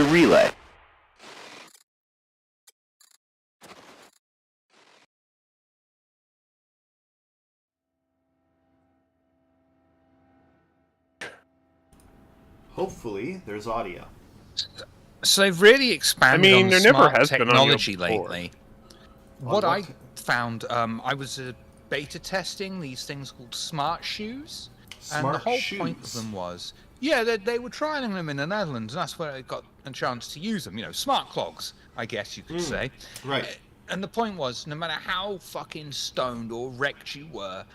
to Relay. Hopefully, there's audio. So they've really expanded on there never smart has been audio technology before. lately. On What I what? found, I was beta testing these things called smart shoes, and the Smart whole shoes. point of them was, yeah, they were trialing them in the Netherlands, and that's where I got a chance to use them. You know, smart clogs, I guess you could say. Right. And the point was, no matter how fucking stoned or wrecked you were,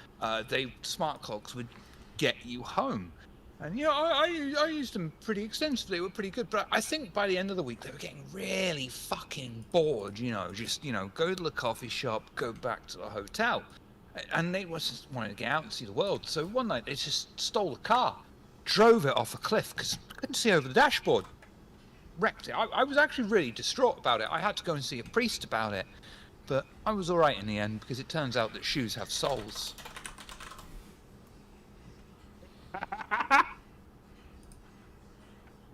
smart clogs would get you home. And I used them pretty extensively. They were pretty good. But I think by the end of the week, they were getting really fucking bored. Just go to the coffee shop, go back to the hotel, and they just wanted to get out and see the world. So one night they just stole a car, drove it off a cliff because couldn't see over the dashboard. Wrecked it. I was actually really distraught about it. I had to go and see a priest about it, but I was all right in the end because it turns out that shoes have souls.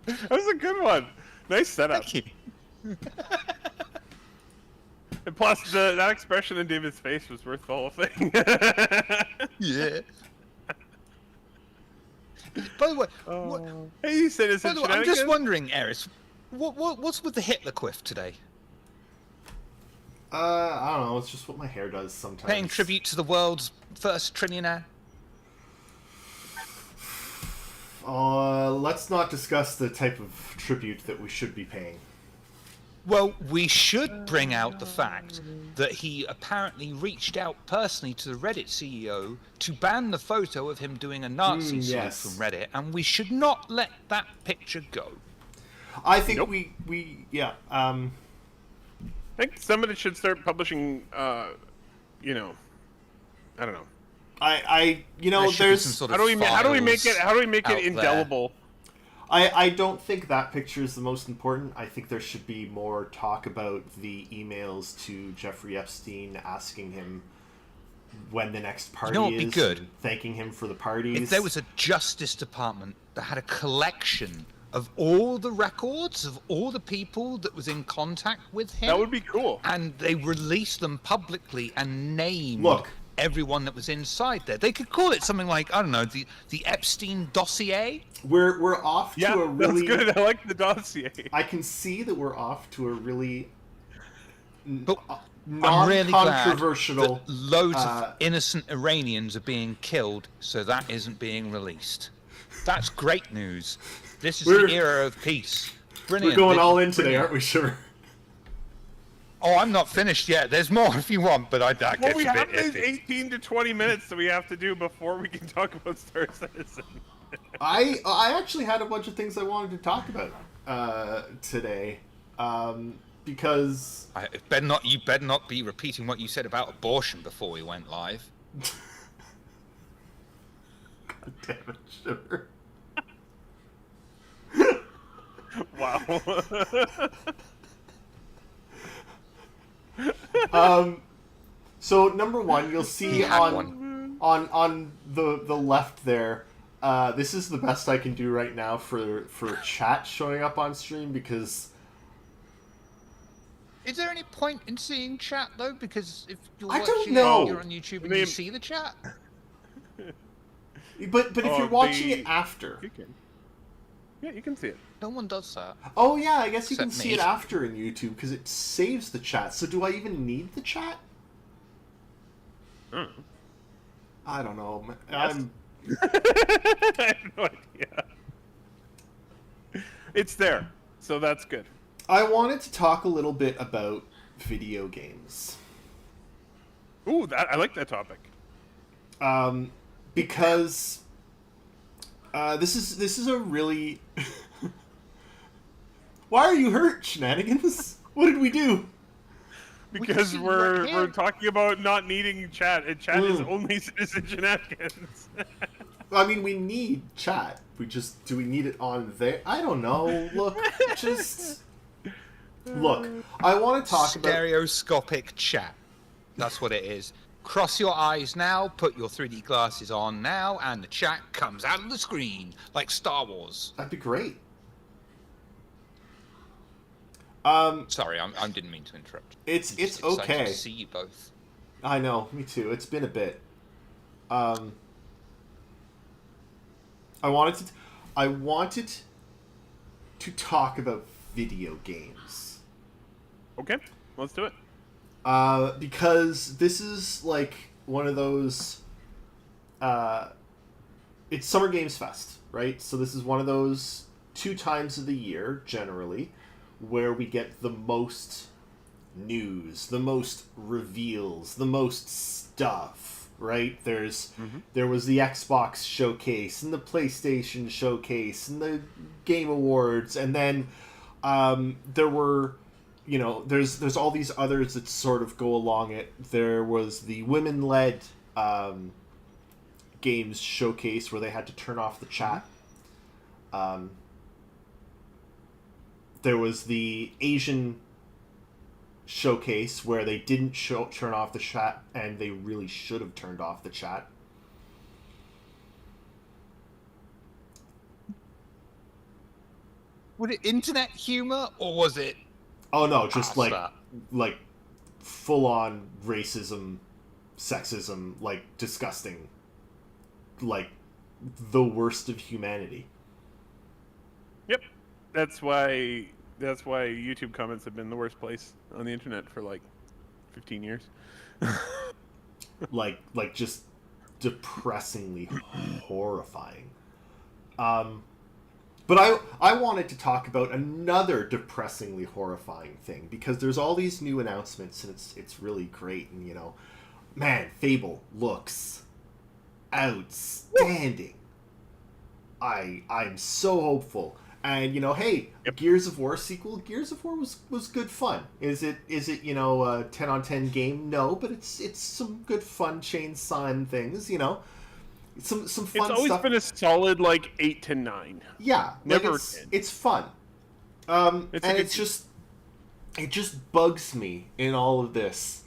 That was a good one. Nice setup. Thank you. And plus, that expression in David's face was worth the whole thing. Yeah. By the way, Hey, citizen I'm just shenanigans. wondering, Eris, what's with the Hitler quiff today? I don't know. It's just what my hair does sometimes. Paying tribute to the world's first trillionaire? Let's not discuss the type of tribute that we should be paying. Well, we should bring out the fact that he apparently reached out personally to the Reddit CEO to ban the photo of him doing a Nazi salute yes. from Reddit, and we should not let that picture go. I think Nope. yeah. I think somebody should start publishing, I don't know. I There should be there's some sort How of do we make it out there. indelible? I don't think that picture is the most important. I think there should be more talk about the emails to Jeffrey Epstein asking him when the next party what'd be is, good? and thanking him for the parties. If there was a Justice Department that had a collection of all the records of all the people that was in contact with him, That would be cool. and they released them publicly and named Look. everyone that was inside there. They could call it something like, I don't know, the Epstein dossier. We're off Yeah, to a really. that's good. I like the dossier. I can see that we're off to a really But I'm really glad non-controversial. that loads of innocent Iranians are being killed, so that isn't being released. That's great news. This is We're- the era of peace. We're Brilliant. going This all is in today, brilliant. aren't we? Sure. Oh, I'm not finished yet. There's more if you want, but that Well, gets we a have bit these iffy. 18 to 20 minutes that we have to do before we can talk about Star Citizen. I actually had a bunch of things I wanted to talk about today, because You better not be repeating what you said about abortion before we went live. God damn it, sugar. Wow. So number one, you'll see He had on the left there. This is the best I can do right now for chat showing up on stream, because Is there any point in seeing chat though? Because if you're I don't watching know. you're on YouTube and I you mean- see the chat. but if Oh, you're watching the- it after, You can. Yeah, you can see it. No one does that. oh yeah, I guess you can Except see me. it after in YouTube because it saves the chat. So do I even need the chat? I don't know. Yes. I'm I have no idea. It's there, so that's good. I wanted to talk a little bit about video games. Ooh, I like that topic. Because this is a really. Why are you hurt, Shenanigans? What did we do? Because see we're right here. we're talking about not needing chat, and chat is Mm. only citizen shenanigans. I mean, we need chat. Do we need it on there? I don't know. Look, look. I want to talk about. Stereoscopic chat. That's what it is. Cross your eyes now, put your 3D glasses on now, and the chat comes out of the screen like Star Wars. That'd be great. Sorry, I didn't mean to interrupt. It's I'm just it's excited okay. to see you both. I know, me too. It's been a bit. Um, I wanted to, I wanted to talk about video games. Okay, let's do it. Because this is like one of those. It's Summer Games Fest, right? So this is one of those 2 times of the year, generally, where we get the most news, the most reveals, the most stuff, right? There was the Xbox showcase and the PlayStation showcase and the Game Awards, and then there were, there's all these others that sort of go along it. There was the women-led games showcase where they had to turn off the chat. There was the Asian showcase where they didn't turn off the chat, and they really should have turned off the chat. Was it internet humor or was it? Oh no, just past that? like full on racism, sexism, like disgusting, like the worst of humanity. Yep, that's why YouTube comments have been the worst place on the internet for like 15 years. like just depressingly horrifying. But I wanted to talk about another depressingly horrifying thing, because there's all these new announcements, and it's really great, and man, Fable looks outstanding. I'm so hopeful. And hey, Yep. Gears of War sequel. Gears of War was good fun. Is it a 10-on-10 game? No, but it's some good fun chainsawing things. Some fun It's always stuff. been a solid like 8 to 9. Yeah, Never like 10. it's fun. It's a And good it just bugs me in all of this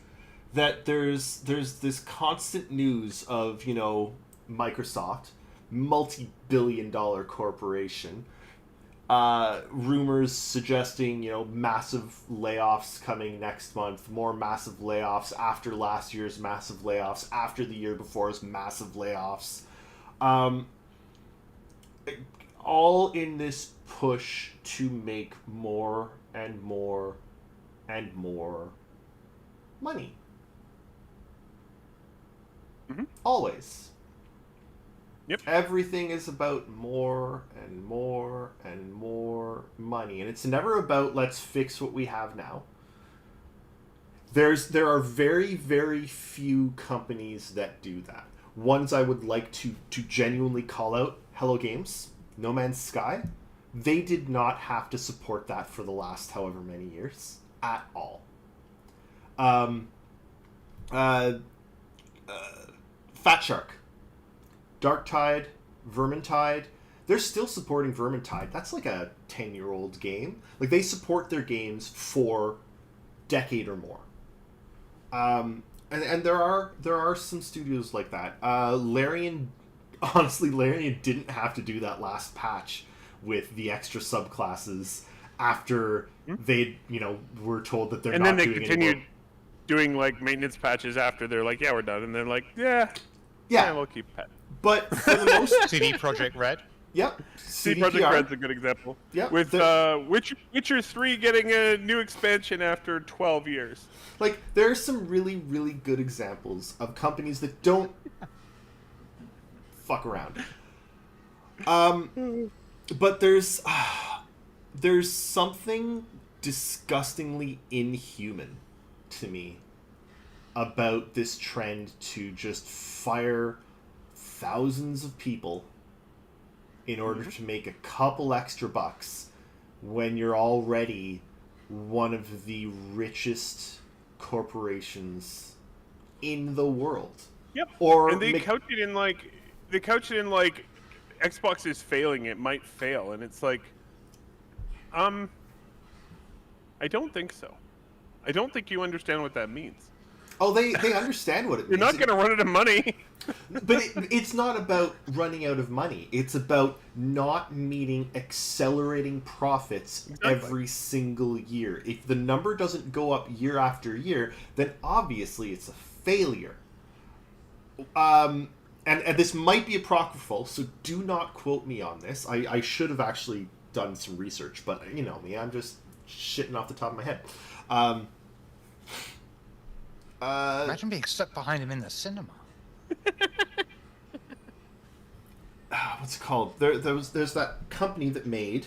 that there's this constant news of Microsoft, multi-billion-dollar corporation, rumors suggesting massive layoffs coming next month, more massive layoffs after last year's massive layoffs, after the year before's massive layoffs, all in this push to make more and more and more money. Always. Yep. Everything is about more and more and more money, and it's never about let's fix what we have now. There are very, very few companies that do that. Ones I would like to genuinely call out: Hello Games, No Man's Sky. They did not have to support that for the last however many years at all. Fat Shark, Darktide, Vermintide, they're still supporting Vermintide. That's like a 10-year-old game. Like, they support their games for decade or more. And there are some studios like that. Larian didn't have to do that last patch with the extra subclasses after they were told that they're And not then they doing continued anymore. doing like maintenance patches after they're like, yeah, we're done, and they're like, yeah, Yeah, we'll keep that. but for the most, CD Projekt Red. yep, CD Projekt CDPR. Red's a good example. Yep, With Witcher 3 getting a new expansion after 12 years. Like, there are some really, really good examples of companies that don't fuck around. But there's something disgustingly inhuman to me about this trend to just fire thousands of people in order to make a couple extra bucks when you're already one of the richest corporations in the world. Yep. Or And they couch it in like Xbox is failing, it might fail, and it's like, I don't think so. I don't think you understand what that means. Oh, they understand what it You're means. not going to run out of money. But it's not about running out of money. It's about not meeting accelerating profits every single year. If the number doesn't go up year after year, then obviously it's a failure. And this might be apocryphal, so do not quote me on this. I should have actually done some research, but you know me, I'm just shitting off the top of my head. Imagine being stuck behind him in the cinema. What's it called? There's that company that made.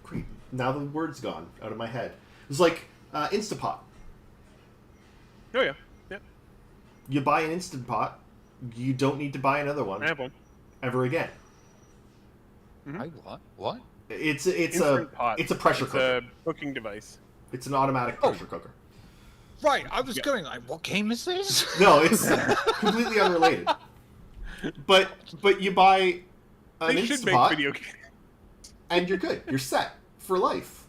Great. Now the word's gone out of my head. It was like Instapot. Oh yeah, yeah. You buy an Instant Pot, you don't need to buy another one I have one. ever again. I what? It's Instant Pot. it's a pressure cooker. It's a cooking device. It's an automatic pressure cooker. Right, I was going like, what game is this? No, it's completely unrelated. But you buy an They should Instant make Pot video games. and you're good. You're set for life.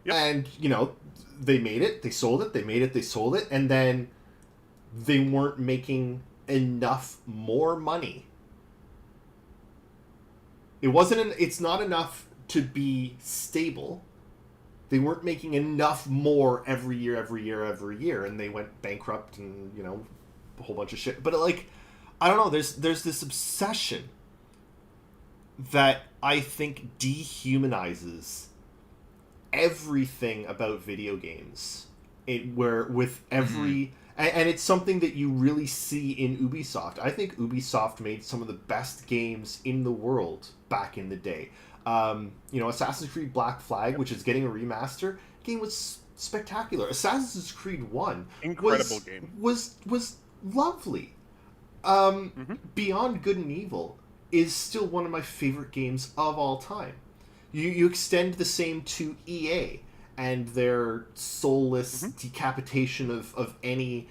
Yep. And you know, they made it, they sold it, they made it, they sold it, and then they weren't making enough more money. It's not enough to be stable. They weren't making enough more every year, and they went bankrupt and, you know, a whole bunch of shit. But like, I don't know, there's this obsession that I think dehumanizes everything about video games. And it's something that you really see in Ubisoft. I think Ubisoft made some of the best games in the world back in the day. You know, Assassin's Creed Black Flag, which is getting a remaster, game was spectacular. Assassin's Creed 1 Incredible game. was lovely. Beyond Good and Evil is still one of my favorite games of all time. You extend the same to EA and their soulless decapitation of any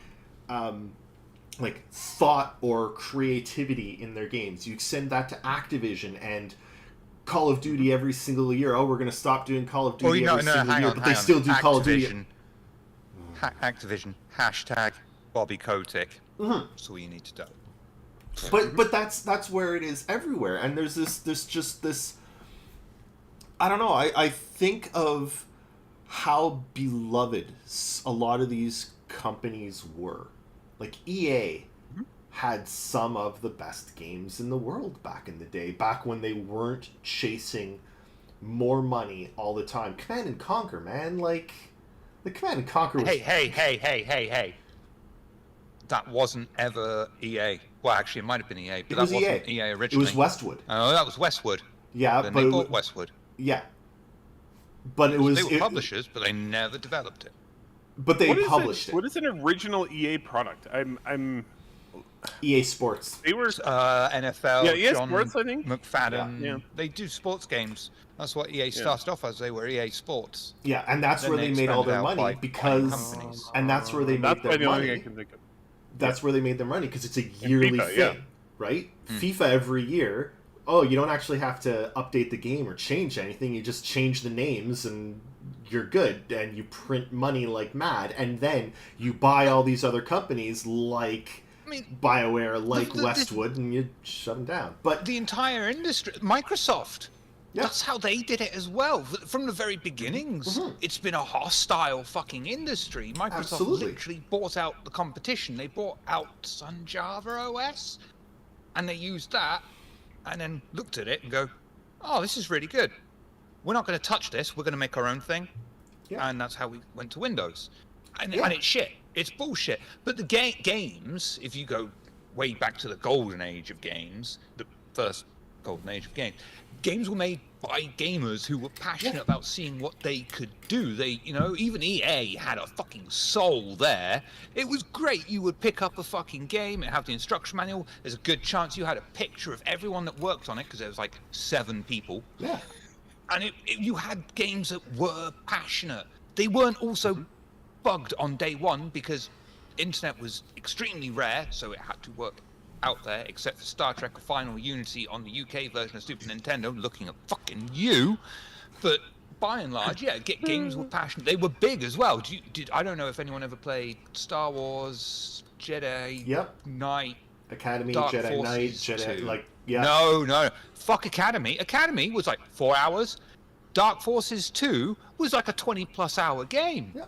like thought or creativity in their games. You extend that to Activision and Call of Duty every single year. Oh, we're going to stop doing Call of Duty every single year, but they still do Call of Duty. Activision, hashtag Bobby Kotick. That's all you need to do. But that's where it is everywhere, and there's this. I don't know. I think of how beloved a lot of these companies were. Like EA had some of the best games in the world back in the day, back when they weren't chasing more money all the time. Command and Conquer, man, like the Command and Conquer was... Hey. That wasn't ever EA. Well, actually, it might have been EA, but that wasn't EA originally. It was Westwood. Oh, that was Westwood. Yeah, then but they bought Westwood. Yeah, but it was... They were publishers, but they never developed it. But they published it. What is an original EA product? I'm EA Sports. They were NFL. Yeah, EA John Sports, I think. McFadden. Yeah. They do sports games. That's what EA started off as. They were EA Sports. Yeah, and that's where they made all their money because... And that's where they made their the only thing I money. can think of. That's where they made their money because it's a yearly FIFA, thing, yeah. right? FIFA every year. Oh, you don't actually have to update the game or change anything. You just change the names and you're good. And you print money like mad. And then you buy all these other companies like BioWare, like Westwood, and you shut them down. But the entire industry, Microsoft, yeah. that's how they did it as well. From the very beginnings, it's been a hostile fucking industry. Microsoft Absolutely. literally bought out the competition. They bought out Sun Java OS, and they used that, and then looked at it and go, oh, this is really good. We're not going to touch this. We're going to make our own thing. Yeah. And that's how we went to Windows. And it's shit. It's bullshit. But the games, if you go way back to the golden age of games, the first golden age of games were made by gamers who were passionate about seeing what they could do. They, you know, even EA had a fucking soul there. It was great. You would pick up a fucking game and have the instruction manual. There's a good chance you had a picture of everyone that worked on it because there was like 7 people. Yeah. And you had games that were passionate. They weren't also bugged on day one because internet was extremely rare, so it had to work out there, except for Star Trek Final Unity on the UK version of Super Nintendo, looking at fucking you. But by and large, yeah, games were passionate. They were big as well. I don't know if anyone ever played Star Wars Jedi Yep. Knight. Academy, Dark Jedi Forces Knight, Jedi 2. like yeah. No. Fuck Academy. Academy was like 4 hours. Dark Forces 2 was like a 20+ hour game. Yeah.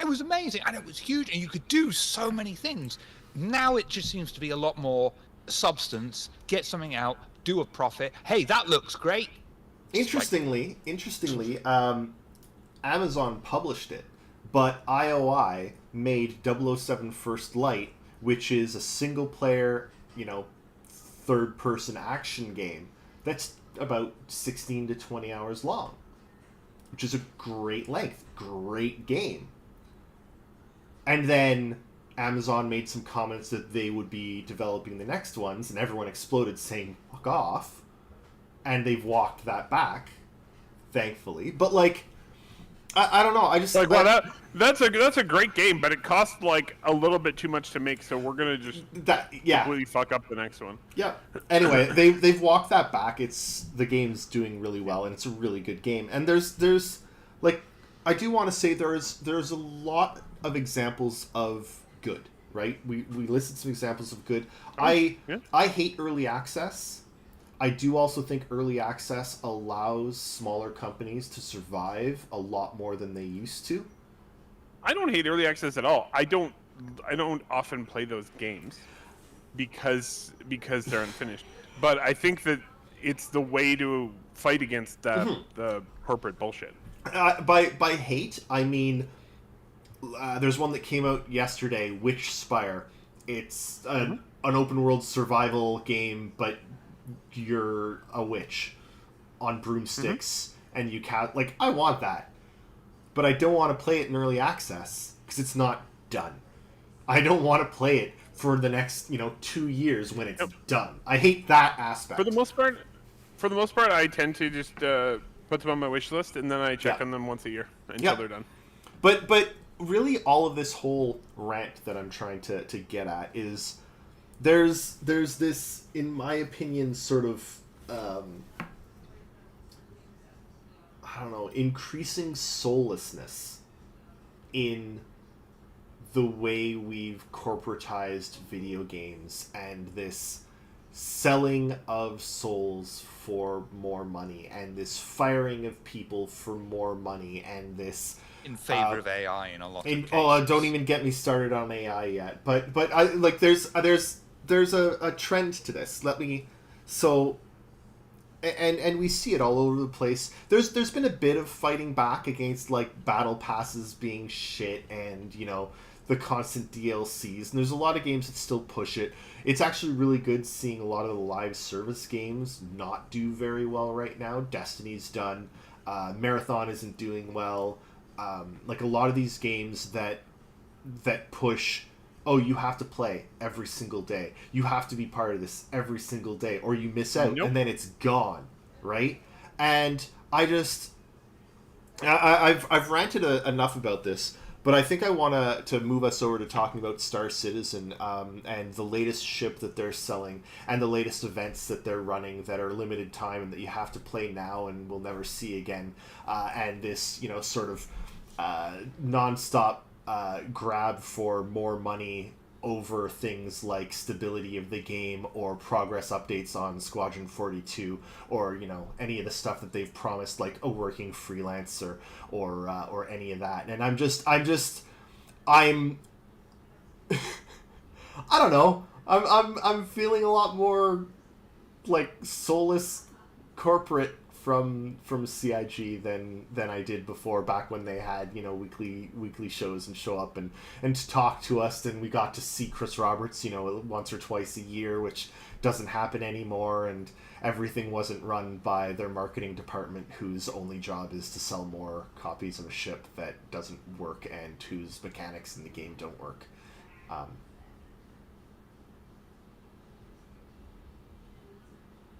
It was amazing and it was huge and you could do so many things. Now it just seems to be a lot more substance, get something out, do a profit. Hey, that looks great. Interestingly, Amazon published it, but IOI made 007 First Light, which is a single player, third person action game that's about 16 to 20 hours long, which is a great length, great game. And then Amazon made some comments that they would be developing the next ones, and everyone exploded saying, fuck off. And they've walked that back, thankfully. But, I don't know. I just... that's a great game, but it costs, a little bit too much to make, so we're going to just completely fuck up the next one. Yeah. Anyway, they've walked that back. The game's doing really well, and it's a really good game. And there's I do want to say there's a lot of examples of good, right? We listed some examples of good. I hate early access. I do also think early access allows smaller companies to survive a lot more than they used to. I don't hate early access at all. I don't often play those games because they're unfinished. But I think that it's the way to fight against the corporate bullshit. By hate, I mean there's one that came out yesterday, Witchspire. It's an open world survival game, but you're a witch on broomsticks and you I want that, but I don't want to play it in early access because it's not done. I don't want to play it for the next 2 years when it's done. I hate that aspect. For the most part, I tend to just put them on my wish list and then I check on them once a year until they're done. But really, all of this whole rant that I'm trying to get at is there's this, in my opinion, sort of I don't know, increasing soullessness in the way we've corporatized video games and this selling of souls for more money and this firing of people for more money and this in favor of AI in a lot of cases. Don't even get me started on AI yet. But I there's a trend to this. And we see it all over the place. There's been a bit of fighting back against battle passes being shit and the constant DLCs, and there's a lot of games that still push it. It's actually really good seeing a lot of the live service games not do very well right now. Destiny's done. Marathon isn't doing well. A lot of these games that push, you have to play every single day. You have to be part of this every single day, or you miss out, and then it's gone, right? And I've ranted enough about this, but I think I want to move us over to talking about Star Citizen and the latest ship that they're selling and the latest events that they're running that are limited time and that you have to play now and will never see again. And this, sort of nonstop grab for more money over things like stability of the game or progress updates on Squadron 42 or any of the stuff that they've promised, like a working freelancer or any of that. And I'm I don't know, I'm feeling a lot more soulless corporate from CIG than I did before, back when they had weekly shows and show up and to talk to us, and we got to see Chris Roberts once or twice a year, which doesn't happen anymore, and everything wasn't run by their marketing department, whose only job is to sell more copies of a ship that doesn't work and whose mechanics in the game don't work.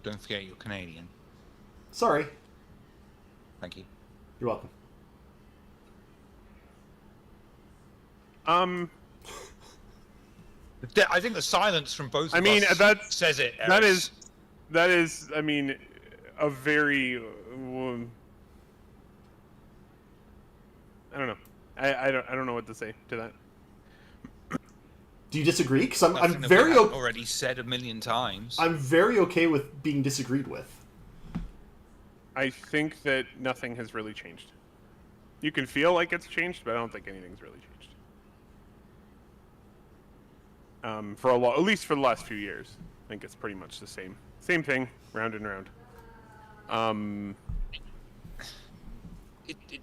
Don't forget you're Canadian. Sorry. Thank you. You're welcome. I think the silence from both of us says it. That is, I mean, a very I don't know. I don't know what to say to that. Do you disagree? Because I'm Nothing that very we haven't already said a million times. I'm very okay with being disagreed with. I think that nothing has really changed. You can feel like it's changed, but I don't think anything's really changed. At least for the last few years, I think it's pretty much the same thing, round and round.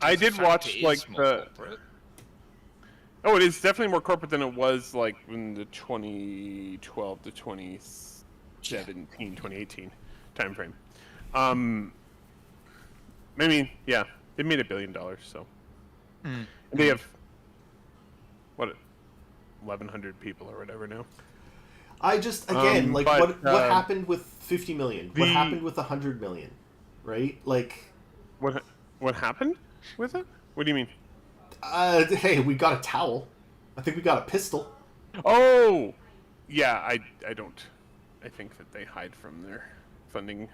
I did watch like the. Corporate. Oh, it is definitely more corporate than it was like in the 2012 to 2017, 2018 timeframe. I mean, yeah, they made $1 billion, so and they have what 1,100 people or whatever now. I just again like but, what happened with 50 million? What happened with 100 million? Right? Like what happened with it? What do you mean? Hey, we got a towel. I think we got a pistol. Oh, yeah. I don't. I think that they hide from their funding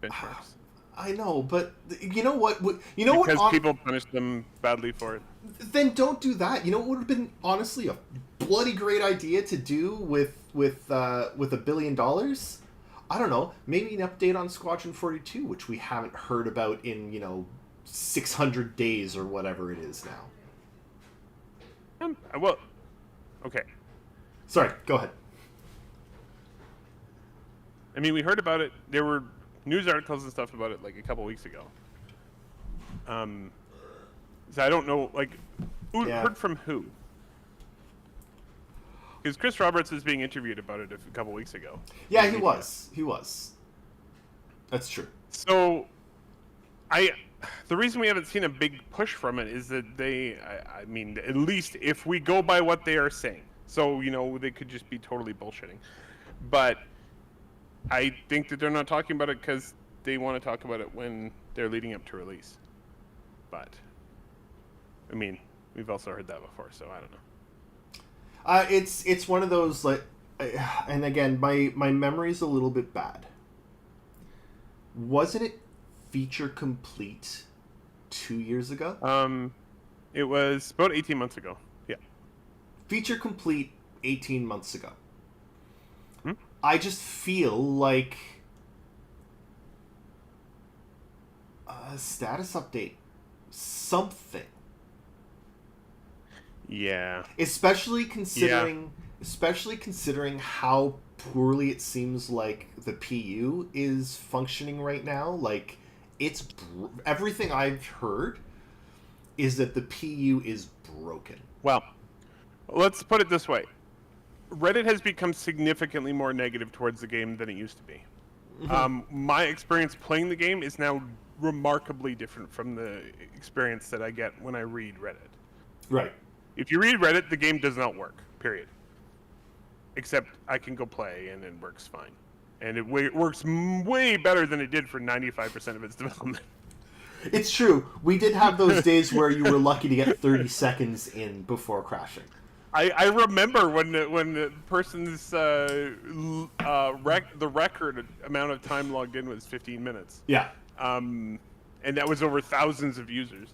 benchmarks. I know, but you know what? You know because what? People punish them badly for it. Then don't do that. You know what would have been honestly a bloody great idea to do with $1 billion? I don't know. Maybe an update on Squadron 42, which we haven't heard about in 600 days or whatever it is now. Well, okay. Sorry, go ahead. I mean, we heard about it. There were news articles and stuff about it like a couple weeks ago. So I don't know, like, who heard from who? Because Chris Roberts is being interviewed about it a couple weeks ago. Yeah, he was. He was. That's true. So, the reason we haven't seen a big push from it is that I mean, at least if we go by what they are saying. So, they could just be totally bullshitting. But I think that they're not talking about it because they want to talk about it when they're leading up to release. But, I mean, we've also heard that before, so I don't know. It's one of those, like, and again, my memory's a little bit bad. Wasn't it feature complete 2 years ago? It was about 18 months ago. Yeah. Feature complete 18 months ago. Hmm? I just feel like a status update, something. Yeah. Especially considering how poorly it seems like the PU is functioning right now. Like, it's everything I've heard is that the PU is broken. Well, let's put it this way. Reddit has become significantly more negative towards the game than it used to be. Mm-hmm. My experience playing the game is now remarkably different from the experience that I get when I read Reddit. Right. If you read Reddit, the game does not work, period. Except I can go play and it works fine. And it works way better than it did for 95% of its development. It's true. We did have those days where you were lucky to get 30 seconds in before crashing. I remember when the person's the record amount of time logged in was 15 minutes. Yeah. And that was over thousands of users.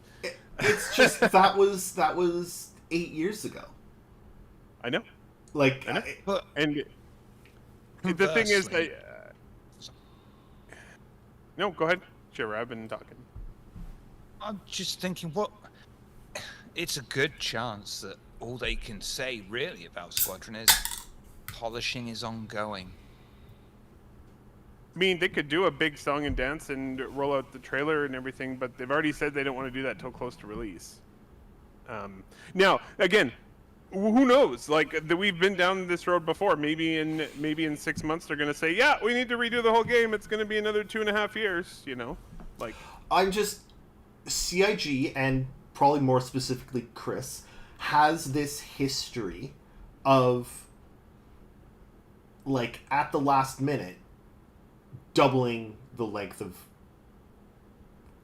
It's just that was 8 years ago. I know. Like, I know. And the thing is, no, go ahead. Sure, I've been talking. I'm just thinking, it's a good chance that all they can say really about Squadron is polishing is ongoing. I mean, they could do a big song and dance and roll out the trailer and everything, but they've already said they don't want to do that till close to release. Now, again, who knows? Like, we've been down this road before. Maybe in 6 months they're going to say, yeah, we need to redo the whole game. It's going to be another 2.5 years, Like, I'm just... CIG, and probably more specifically Chris, has this history of, like, at the last minute, doubling the length of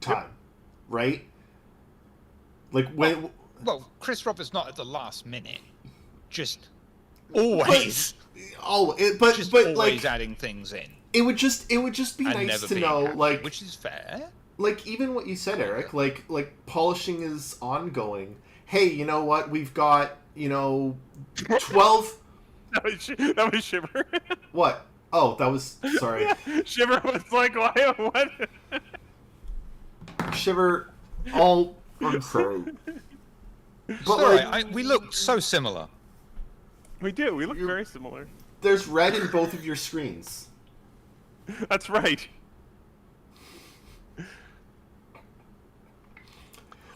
time, right? Like, when... Well, Chris Roberts not at the last minute, just always. But just always like, adding things in. It would just be and nice never to being know, happy, like... which is fair. like even what you said, Eric, like polishing is ongoing. Hey, you know what? We've got 12. That was Shiver. What? Oh, that was sorry. Shiver was like, why? What? Shiver. All. I'm sorry. But Sorry, we look so similar. We do. We look very similar. there's red in both of your screens. That's right.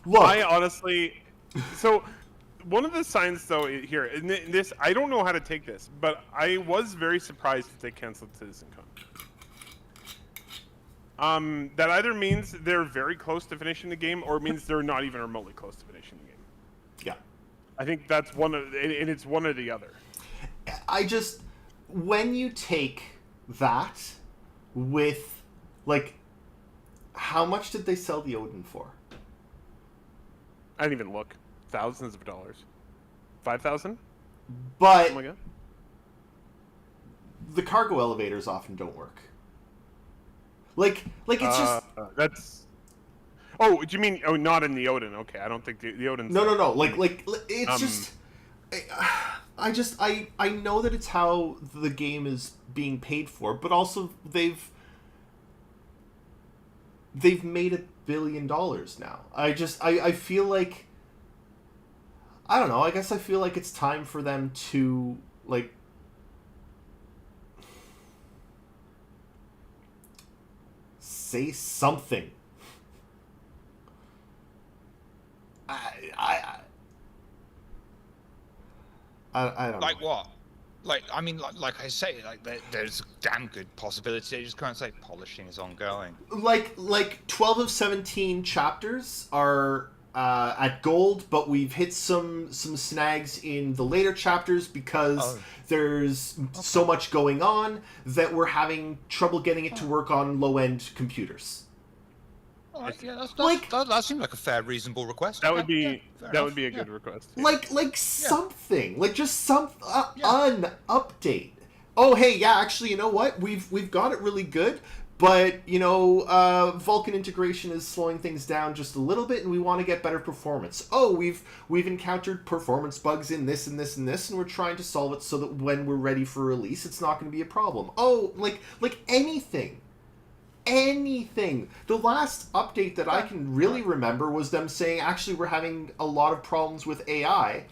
Look, I honestly, so one of the signs though here, and this I don't know how to take this, but I was very surprised that they canceled CitizenCon. That either means they're very close to finishing the game, or it means they're not even remotely close to finishing the game. yeah. I think that's one of, and it's one or the other. I just, when you take that with, like, how much did they sell the Odin for? I didn't even look. Thousands of dollars. 5,000? But Oh my god. the cargo elevators often don't work. Like it's just That's. Oh, do you mean? Oh, not in the Odin? Okay, I don't think the Odin's. no. Like it's just. I know that it's how the game is being paid for, but also they've made $1 billion now. I feel like, I don't know. I guess I feel like it's time for them to like say something. I don't Like know. what? Like, I mean, like I say, like there's a damn good possibility they just can't say polishing is ongoing. Like 12 of 17 chapters are at gold, but we've hit some snags in the later chapters because there's so much going on that we're having trouble getting it to work on low-end computers. All right, yeah, Like- that seems like a fair, reasonable request. That Okay, would be yeah, fair that would enough, be a yeah. good request. Like something, like just some Yeah. an update. Oh hey, yeah, actually, you know what? We've got it really good, but Vulkan integration is slowing things down just a little bit, and we want to get better performance. Oh, we've encountered performance bugs in this and this and this, and we're trying to solve it so that when we're ready for release, it's not going to be a problem. Oh, like anything. Anything. The last update that I can really remember was them saying, actually, we're having a lot of problems with AI.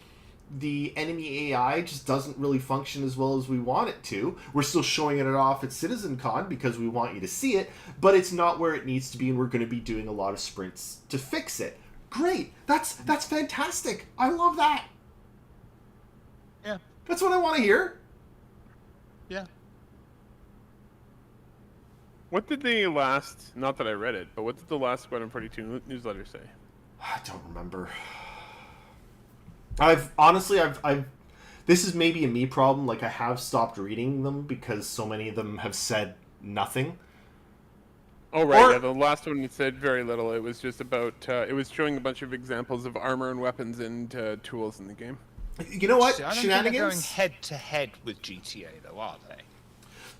The enemy AI just doesn't really function as well as we want it to. We're still showing it off at CitizenCon because we want you to see it, but it's not where it needs to be, and we're going to be doing a lot of sprints to fix it. Great. That's fantastic. I love that. Yeah, That's what I want to hear. yeah. What did the last? Not that I read it, but what did the last Squadron 42 newsletter say? I don't remember. I've this is maybe a me problem. Like, I have stopped reading them because so many of them have said nothing. Oh right, Or- yeah. The last one said very little. It was just about. It was showing a bunch of examples of armor and weapons and tools in the game. You know what? See, I don't think they're going Shenanigans. head to head with GTA, though, are they?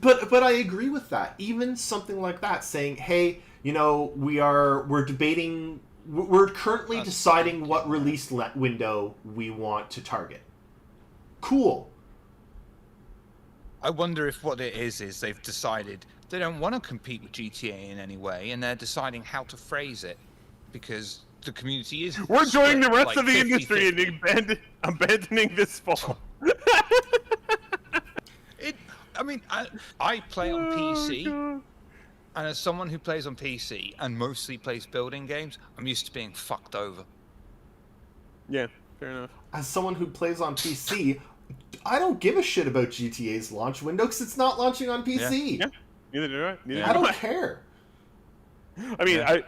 But I agree with that. Even something like that, saying, "Hey, we're debating. We're currently That's deciding what release window we want to target." Cool. I wonder if what it is they've decided they don't want to compete with GTA in any way, and they're deciding how to phrase it because the community is. We're joining the split, rest like of the 50-50. industry in abandoning this fall. I mean, I play on PC, God. and as someone who plays on PC and mostly plays building games, I'm used to being fucked over. Yeah, fair enough. As someone who plays on PC, I don't give a shit about GTA's launch window because it's not launching on PC. Yeah. Neither do I. Neither I do don't care. I mean, Yeah.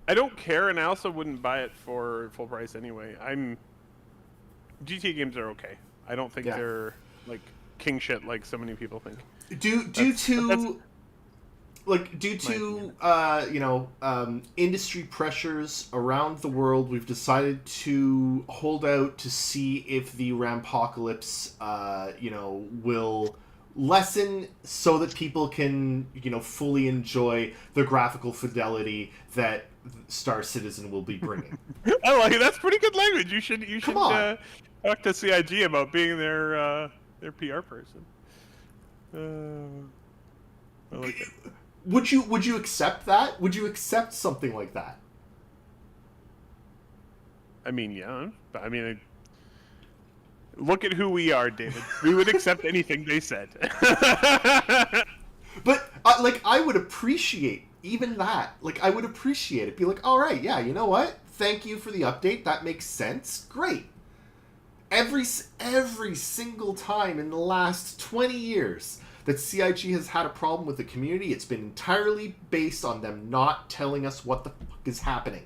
I don't care, and I also wouldn't buy it for full price anyway. GTA games are okay. I don't think Yeah. they're like king shit like so many people think. Due to industry pressures around the world, we've decided to hold out to see if the Rampocalypse lessen so that people can, fully enjoy the graphical fidelity that Star Citizen will be bringing. I like it. That's pretty good language. You should Come on. talk to CIG about being their PR person. I like it. Would you accept that? Would you accept something like that? I mean, yeah. I mean, look at who we are, David. We would accept anything they said. But I would appreciate even that. Like, I would appreciate it. Be like, all right, yeah, you know what? Thank you for the update. That makes sense. Great. Every single time in the last 20 years that CIG has had a problem with the community, it's been entirely based on them not telling us what the fuck is happening.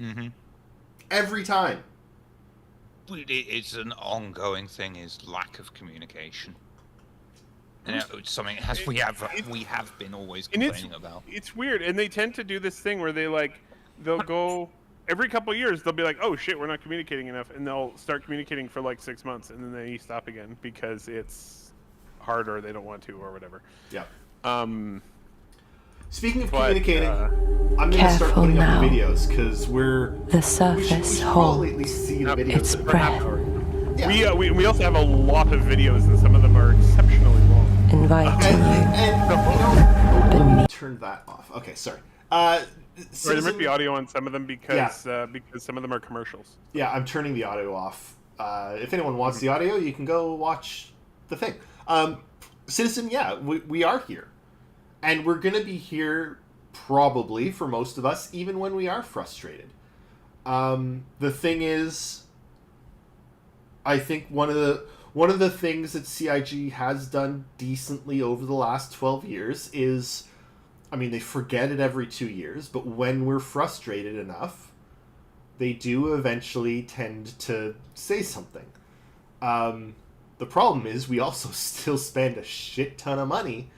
Mm-hmm. Every time. It's an ongoing thing, is lack of communication. And it's something we have been always complaining about. It's weird, and they tend to do this thing where they'll go every couple of years. They'll be like, "Oh shit, we're not communicating enough," and they'll start communicating for like 6 months, and then they stop again because it's hard or they don't want to or whatever. Yeah. Speaking of communicating, I'm going to start putting up the videos because the surface holds see the videos its breath. Yeah. We also have a lot of videos, and some of them are exceptionally long. Inviting you. Turn that off. Okay, sorry. There might be audio on some of them because some of them are commercials. Yeah, I'm turning the audio off. If anyone wants the audio, you can go watch the thing. Citizen, yeah, we are here. And we're going to be here probably for most of us, even when we are frustrated. The thing is, I think one of the things that CIG has done decently over the last 12 years is, I mean, they forget it every 2 years, but when we're frustrated enough, they do eventually tend to say something. The problem is we also still spend a shit ton of money.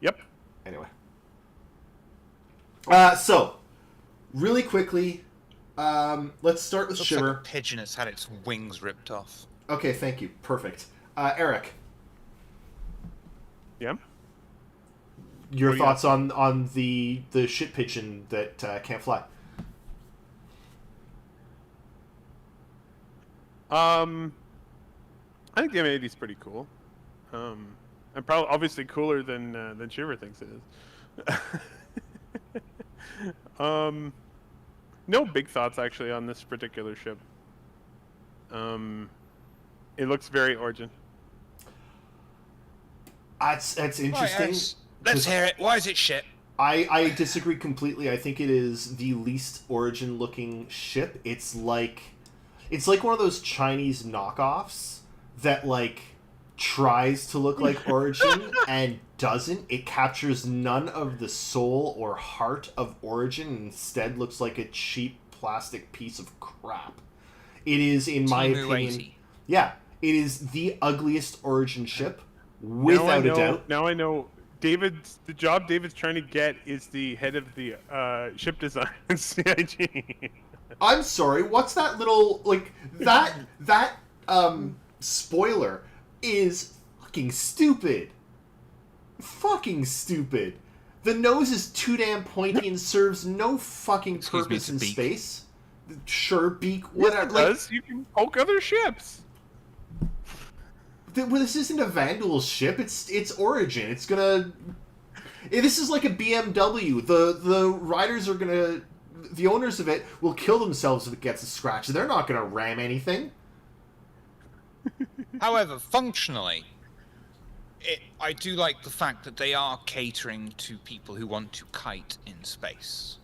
Yep. Anyway. So, really quickly, let's start with Looks Shimmer. like a pigeon has had its wings ripped off. Okay, thank you. Perfect. Eric. Yeah? Your What do you thoughts on the shit pigeon that can't fly? I think the M80 is pretty cool. And probably obviously cooler than Shiver thinks it is. No big thoughts actually on this particular ship. It looks very Origin. That's interesting. Right, let's hear it. Why is it shit? I disagree completely. I think it is the least Origin looking ship. It's like one of those Chinese knockoffs that tries to look like Origin and doesn't. It captures none of the soul or heart of Origin and instead looks like a cheap plastic piece of crap. It is, in my opinion, 80. yeah, it is the ugliest Origin ship without a doubt. Now I know. The job David's trying to get is the head of the ship design at CIG. I'm sorry, what's that little that spoiler is fucking stupid. Fucking stupid. The nose is too damn pointy and serves no fucking purpose in beak. space. Sure, beak, whatever. Yes, you can poke other ships. This isn't a Vanduul ship. It's Origin. It's gonna. This is like a BMW. The riders are gonna. The owners of it will kill themselves if it gets a scratch. They're not gonna ram anything. However, functionally, I do like the fact that they are catering to people who want to kite in space,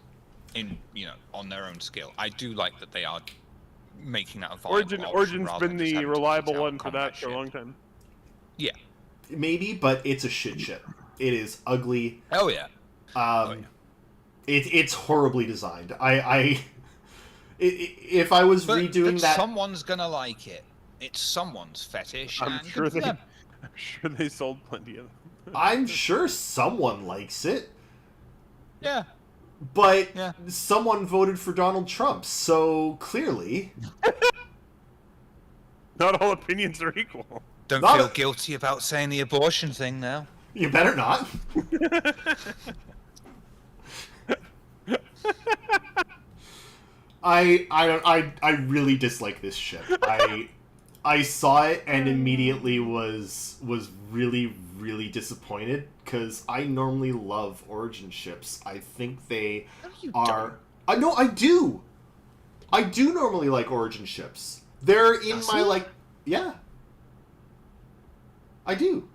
on their own scale. I do like that they are making that a viable option Origin's rather been than just the having to reliable take out one for combat that for a ship. long time. Yeah. Maybe, but it's a shit ship. It is ugly. Oh yeah. It's horribly designed. If I was redoing that, someone's gonna like it. It's someone's fetish. I'm and sure good for they. them. I'm sure they sold plenty of them. I'm sure someone likes it. Yeah. But Yeah. someone voted for Donald Trump, so clearly. Not all opinions are equal. Don't Not feel a- guilty about saying the abortion thing now. You better not. I really dislike this ship. I saw it and immediately was really disappointed because I normally love Origin ships. I think they No, you are. I know I do. I do normally like Origin ships. They're in Does my he? like. Yeah. I do.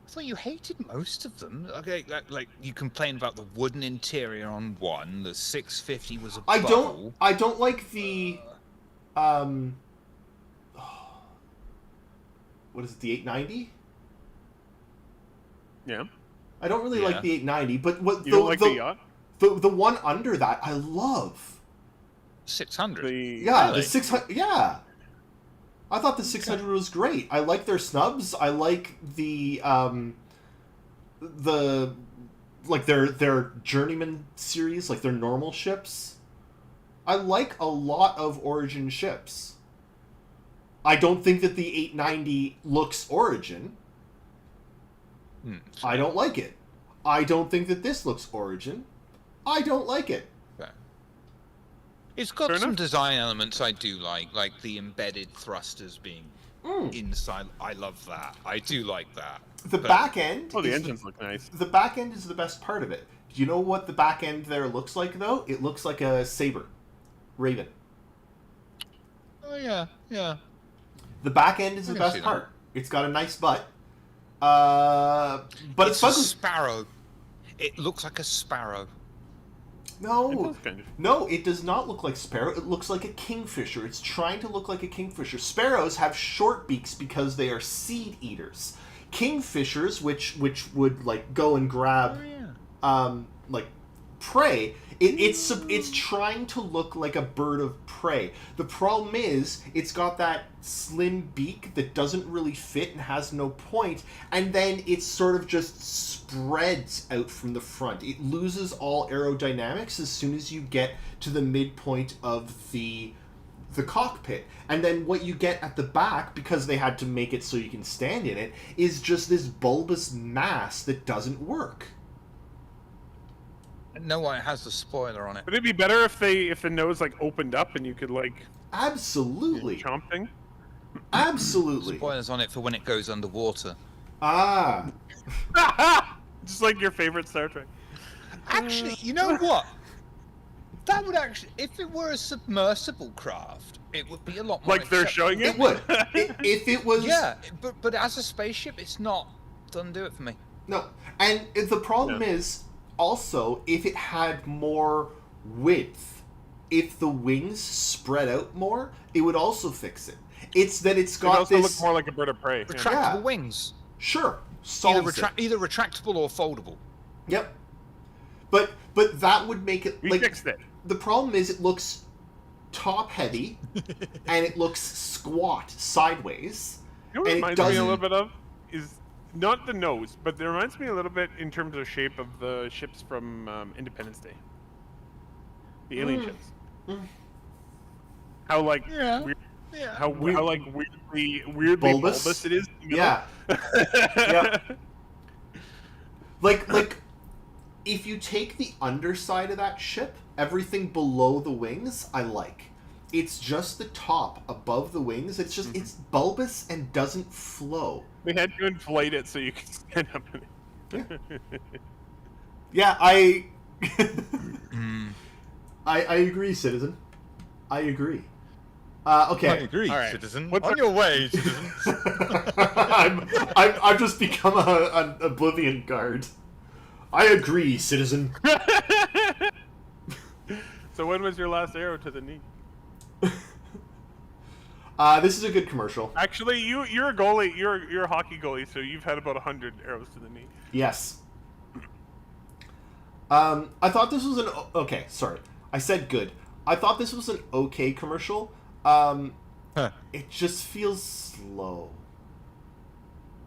I thought you hated most of them. Okay, like you complained about the wooden interior on one. The 650 was a I bubble. don't like the what is it, the 890? Yeah. I don't really like Yeah. the 890, but what You don't like the yacht? the one under that I love. 600. The Yeah, Really? the 600. Yeah, I thought the 600 was great. I like their snubs. I like the like their journeyman series, like their normal ships. I like a lot of Origin ships. I don't think that the 890 looks Origin. I don't like it. I don't think that this looks Origin. I don't like it. It's got Fair some enough. design elements I do like the embedded thrusters being inside. I love that. I do like that. The But- back end. Oh, the is engines look nice. The back end is the best part of it. Do you know what the back end there looks like, though? It looks like a saber. Raven. Oh yeah, yeah. The back end is I the can best see that. part. It's got a nice butt. But it's a ugly. sparrow. It looks like a sparrow. It No. does kind of. No, it does not look like sparrow. It looks like a kingfisher. It's trying to look like a kingfisher. Sparrows have short beaks because they are seed eaters. Kingfishers, which would like go and grab yeah. like prey, it's trying to look like a bird of prey. The problem is it's got that slim beak that doesn't really fit and has no point, and then it sort of just spreads out from the front. It loses all aerodynamics as soon as you get to the midpoint of the cockpit. And then what you get at the back, because they had to make it so you can stand in it, is just this bulbous mass that doesn't work. No, it has the spoiler on it. Would it be better if the nose like opened up and you could like Absolutely. chomp thing? Absolutely. Spoilers on it for when it goes underwater. Ah. Just like your favorite Star Trek. Actually, you know what? That would actually, if it were a submersible craft, it would be a lot more. Like they're showing It would. If it was... Yeah, but as a spaceship, it's not. Doesn't do it for me. No. And the problem Yeah. is, also, if it had more width, if the wings spread out more, it would also fix it. It's that it's It got also this... looks more like a bird of prey. Yeah. Retractable Yeah. wings. Sure. Either, Solves it. either retractable or foldable. Yep. But that would make it... We like fixed it. The problem is it looks top heavy and it looks squat sideways. You know what it And it reminds me a doesn't- little bit of is not the nose, but it reminds me a little bit in terms of shape of the ships from Independence Day. The alien ships. How like Yeah. weird, Yeah. how like weirdly Bulbous? bulbous it is. in the Yeah. middle. Yep. Like if you take the underside of that ship, everything below the wings I like. It's just the top above the wings. It's just it's bulbous and doesn't flow. They had to inflate it so you could stand up in it. Yeah, I I agree, citizen. I agree. Okay. agree, All right. citizen. What's On our- your way, citizen. I've just become an Oblivion guard. I agree, citizen. So when was your last arrow to the knee? This is a good commercial. Actually, you're a goalie. You're a hockey goalie, so you've had about 100 arrows to the knee. Yes. I thought this was an okay. Sorry, I said good. I thought this was an okay commercial. It just feels slow.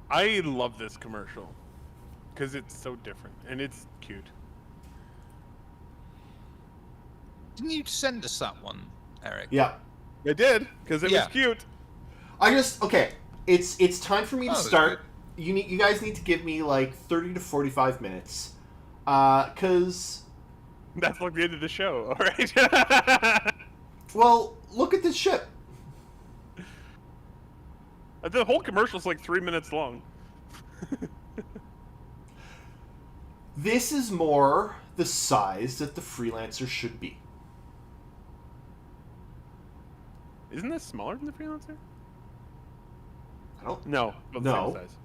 I love this commercial because it's so different and it's cute. Didn't you send us that one, Eric? Yeah, I did because it Yeah. was cute. Okay. It's time for me to Oh, start. You guys need to give me like 30 to 45 minutes, cause That's like the end of the show. All right. well, look at this ship. The whole commercial's like 3 minutes long. This is more the size that the Freelancer should be. Isn't this smaller than the Freelancer? I don't. No, about the No. same size.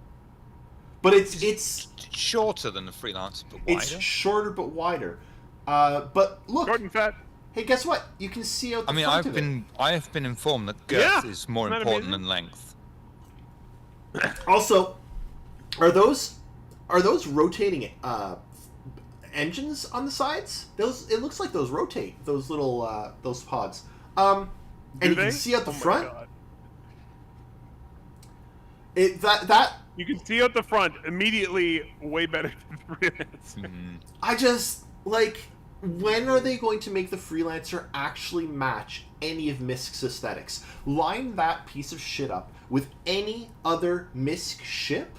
But it's shorter than the Freelancer, but wider. it's shorter but wider. But look, Short and fat. hey, guess what? You can see out the I mean, front of I have been informed that girth Yeah, is more isn't that important amazing? than length. it. Also, are those rotating engines on the sides? Those, it looks like those rotate. Those little those pods. And Do you they? can see out the Oh my front. God. That You can see out the front immediately. Way better than the Freelancer. I just like. When are they going to make the Freelancer actually match any of Misk's aesthetics? Line that piece of shit up with any other Misk ship.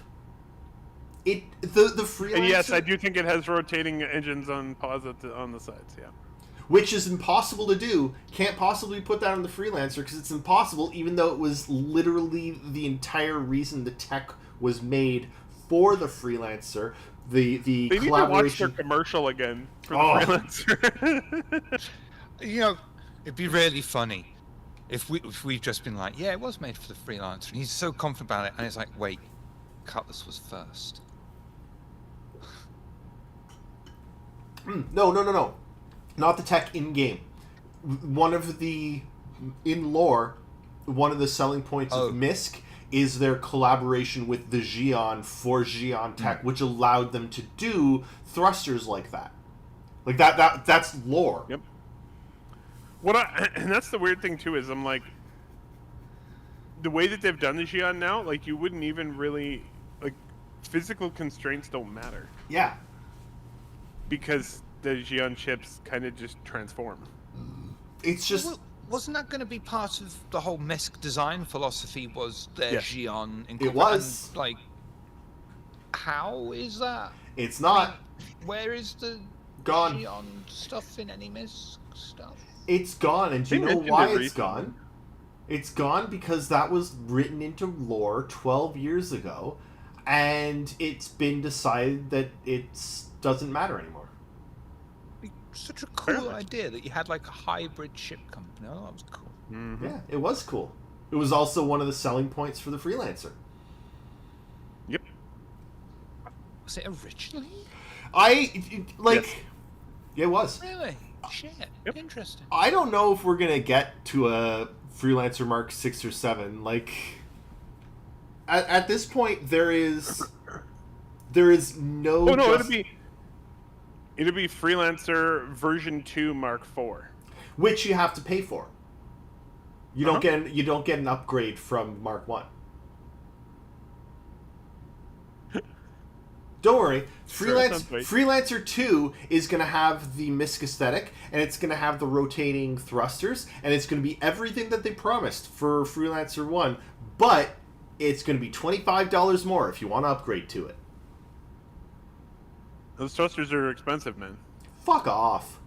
The Freelancer, And yes, I do think it has rotating engines on on the sides. Yeah. which is impossible to do. Can't possibly put that on the Freelancer because it's impossible, even though it was literally the entire reason the tech was made for the Freelancer. The They need to watch collaboration. their commercial again for the Oh. Freelancer. You know, it'd be really funny if we've just been like, yeah, it was made for the Freelancer, and he's so confident about it, and it's like, wait, Cutlass was first. No. Not the tech in game. One of the in lore, one of the selling points Oh. of Misk is their collaboration with the Xion for Xion tech, which allowed them to do thrusters like that. Like that's lore. Yep. And that's the weird thing too, is I'm like, the way that they've done the Xion now, like, you wouldn't even really, like, physical constraints don't matter Yeah. because the Xion chips kind of just transform. It's just Well, wasn't that going to be part of the whole Misk design philosophy? Was their Yes. Xion It was. and, like, how is that? it's not Where is the gone. Xion stuff in any Misk stuff? It's gone, and do you They know mentioned why it it's recently. gone? It's gone because that was written into lore 12 years ago, and it's been decided that it doesn't matter anymore. Such a cool enough. idea that you had like a hybrid ship company. Oh, that was cool. Mm-hmm. Yeah, it was cool. It was also one of the selling points for the Freelancer. Yep. Was it originally? Yes. Yeah, it was. Really? Shit. Yep. Interesting. I don't know if we're gonna get to a Freelancer Mark 6 or 7. Like, at this point, there is no. Oh no, just- it'd be Freelancer version 2 Mark 4. which you have to pay for. You Uh-huh. don't get an upgrade from Mark 1. Don't worry, Sure, sounds right. Freelancer 2 is going to have the Misk aesthetic, and it's going to have the rotating thrusters, and it's going to be everything that they promised for Freelancer 1, but it's going to be $25 more if you want to upgrade to it. Those thrusters are expensive, man. Fuck off.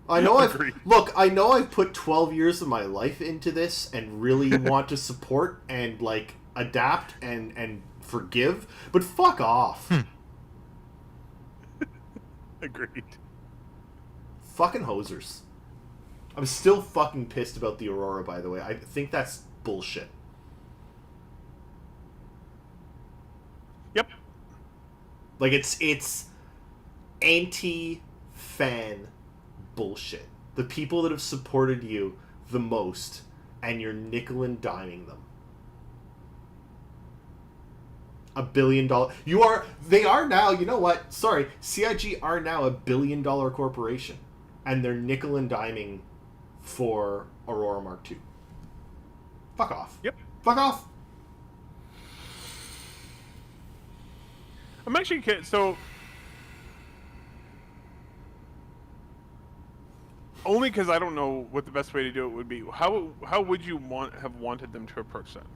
I know Agreed. I know I've put 12 years of my life into this and really want to support and like adapt and forgive, but fuck off. Agreed. Fucking hosers. I'm still fucking pissed about the Aurora, by the way. I think that's bullshit. Yep. Like it's anti-fan bullshit. The people that have supported you the most, and you're nickel and diming them. $1 billion. They are now, you know what? Sorry, CIG are now $1 billion corporation, and they're nickel and diming for Aurora Mark II. Fuck off. Yep. Fuck off. I'm actually so. Only because I don't know what the best way to do it would be. How would you have wanted them to approach that?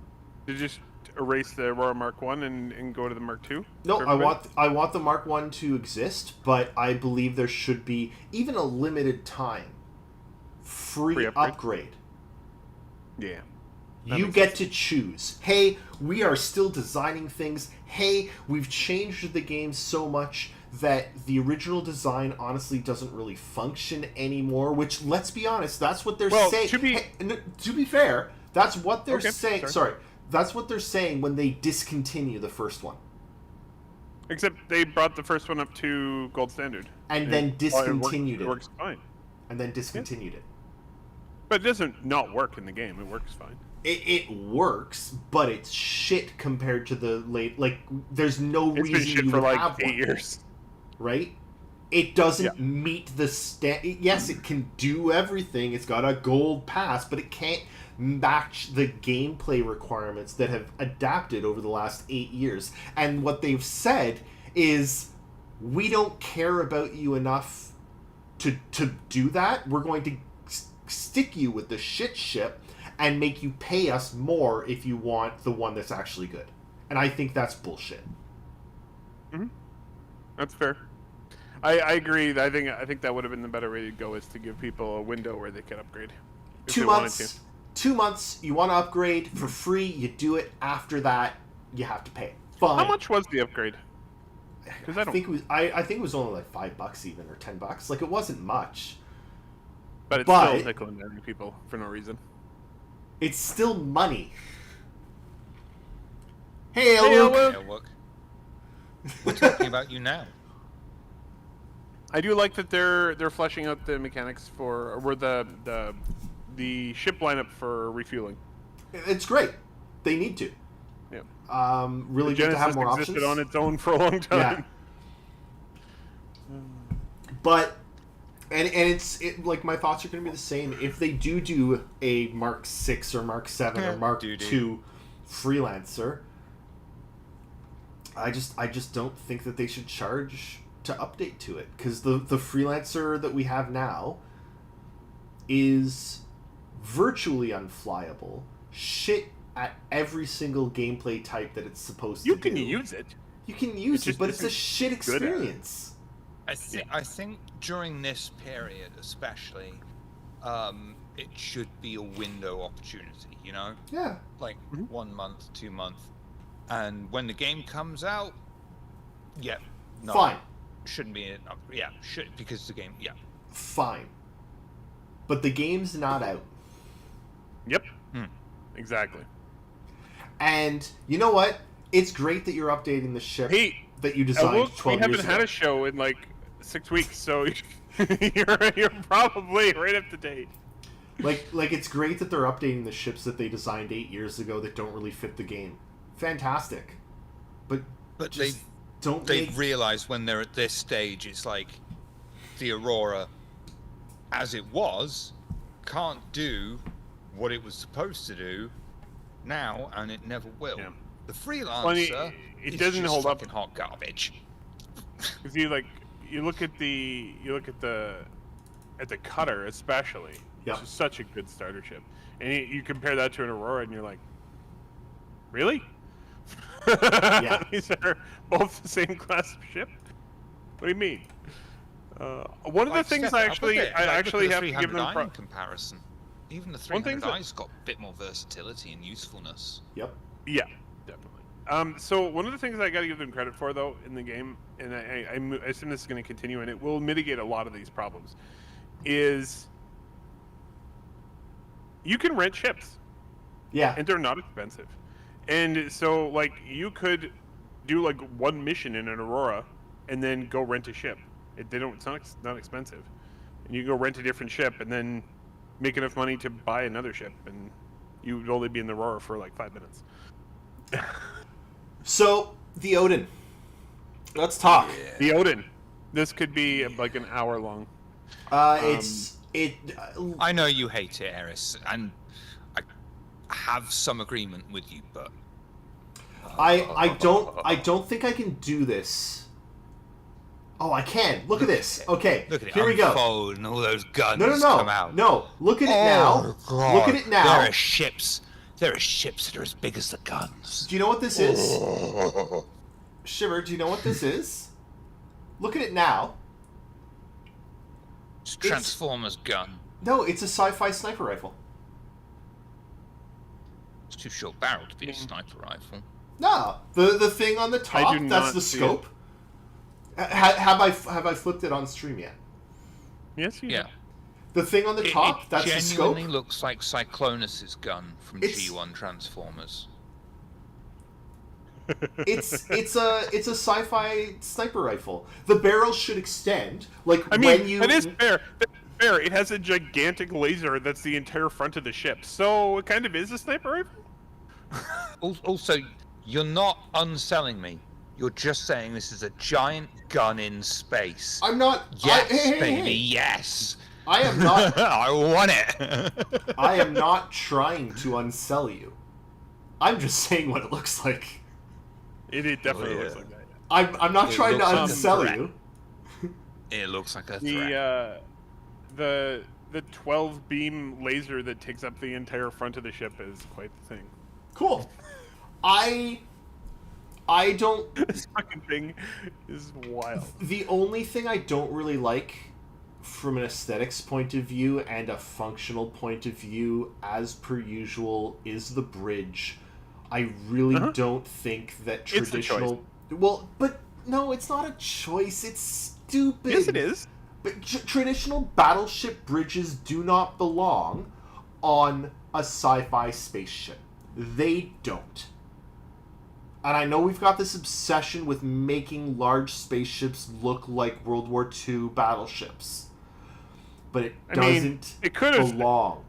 To just erase the Aurora Mark 1 and go to the Mark 2? No, I want the Mark 1 to exist, but I believe there should be even a limited time free upgrade. Yeah. You get to choose. Hey, we are still designing things. Hey, we've changed the game so much that the original design honestly doesn't really function anymore, which, let's be honest, that's what they're saying. To be fair, that's what they're saying. Sorry. That's what they're saying when they discontinue the first one. Except they brought the first one up to gold standard. And then discontinued it. It works fine. And then discontinued it. But it doesn't not work in the game. It works fine. It works, but it's shit compared to the late. Like, there's no reason been shit you for would like have 8 one, years. right? It doesn't meet the Yes, it can do everything. It's got a gold pass, but it can't match the gameplay requirements that have adapted over the last 8 years. And what they've said is, we don't care about you enough to do that. We're going to stick you with the shit ship and make you pay us more if you want the one that's actually good. And I think that's bullshit. Mm-hmm. That's fair. I agree. I think that would have been the better way to go, is to give people a window where they can upgrade. 2 months. 2 months. You want to upgrade for free. You do it. After that, you have to pay. Fine. How much was the upgrade? Because I think it was only like $5 even, or $10. Like, it wasn't much. But it's still tickling people for no reason. It's still money. Hey, Luke. We're talking about you now. I do like that they're fleshing out the mechanics for the ship lineup for refueling. It's great. They need to. Yeah. Really good to have more options. Existed on its own for a long time. Yeah. But and it's like, my thoughts are going to be the same if they do a Mark 6 or Mark 7 or Mark 2 freelancer. I just don't think that they should charge to update to it, because the freelancer that we have now is virtually unflyable, shit at every single gameplay type that it's supposed to do. You can use it. You can use it, but it's a shit experience. I think during this period especially, it should be a window opportunity, you know? Yeah. Like 1 month, 2 months. And when the game comes out, fine. Shouldn't be because the game, fine. But the game's not out. Yep. Exactly. And you know what? It's great that you're updating the ship that you designed 12 years ago. We haven't had a show in like 6 weeks, so you're probably right up to date. Like it's great that they're updating the ships that they designed 8 years ago that don't really fit the game. Fantastic. But they've realized when they're at this stage, it's like the Aurora, as it was, can't do what it was supposed to do now, and it never will. Yeah. The freelancer, it doesn't just hold up. Fucking hot garbage. Because you look at the cutter especially, which is such a good starter ship, and you compare that to an Aurora, and you're like, really? Yeah. These are both the same class of ship. What do you mean? One of the things I actually have to give them in comparison. Even the 300i's got a bit more versatility and usefulness. Yep. Yeah, definitely. So one of the things I got to give them credit for, though, in the game, and I assume this is going to continue, and it will mitigate a lot of these problems, is you can rent ships. Yeah. And they're not expensive. And so, like, you could do, like, one mission in an Aurora and then go rent a ship. It's not expensive. And you go rent a different ship and then make enough money to buy another ship, and you would only be in the Aurora for, like, 5 minutes. So, the Odin. Let's talk. Yeah. The Odin. This could be, like, an hour long. I know you hate it, Eris, and I have some agreement with you, but I don't think I can do this Oh, I can. Look at this. Okay, Look at it here we go. unfold and all those guns No, come out. no. Look at it now. God. Look at it now. There are ships. There are ships that are as big as the guns. Do you know what this is? Shiver, do you know what this is? Look at it now. It's Transformers gun. No, it's a sci-fi sniper rifle. It's too short barrel to be a sniper rifle. No, the thing on the top, do that's not the see scope. Have I flipped it on stream yet? Yes, you Yeah. The thing on the top, that's the scope. It genuinely looks like Cyclonus' gun from It's- G1 Transformers. It's a sci-fi sniper rifle. The barrel should extend, like I mean, when you. it is fair. That's fair. It has a gigantic laser that's the entire front of the ship, so it kind of is a sniper rifle. Also, you're not unselling me. You're just saying this is a giant gun in space. I'm not. Yes, hey, baby, yes. I am not. I want it. I am not trying to unsell you. I'm just saying what it looks like. It definitely Oh, yeah. looks like that. I'm not It trying to looks like a unsell threat. you. It looks like a threat. The 12 beam laser that takes up the entire front of the ship is quite the thing. Cool. I don't. This fucking thing is wild. The only thing I don't really like from an aesthetics point of view and a functional point of view, as per usual, is the bridge. I really don't think that It's a traditional. Well, but no, it's not a choice. It's stupid. Yes, it is. But traditional battleship bridges do not belong on a sci-fi spaceship. They don't. And I know we've got this obsession with making large spaceships look like World War II battleships. But it doesn't it could have. belong.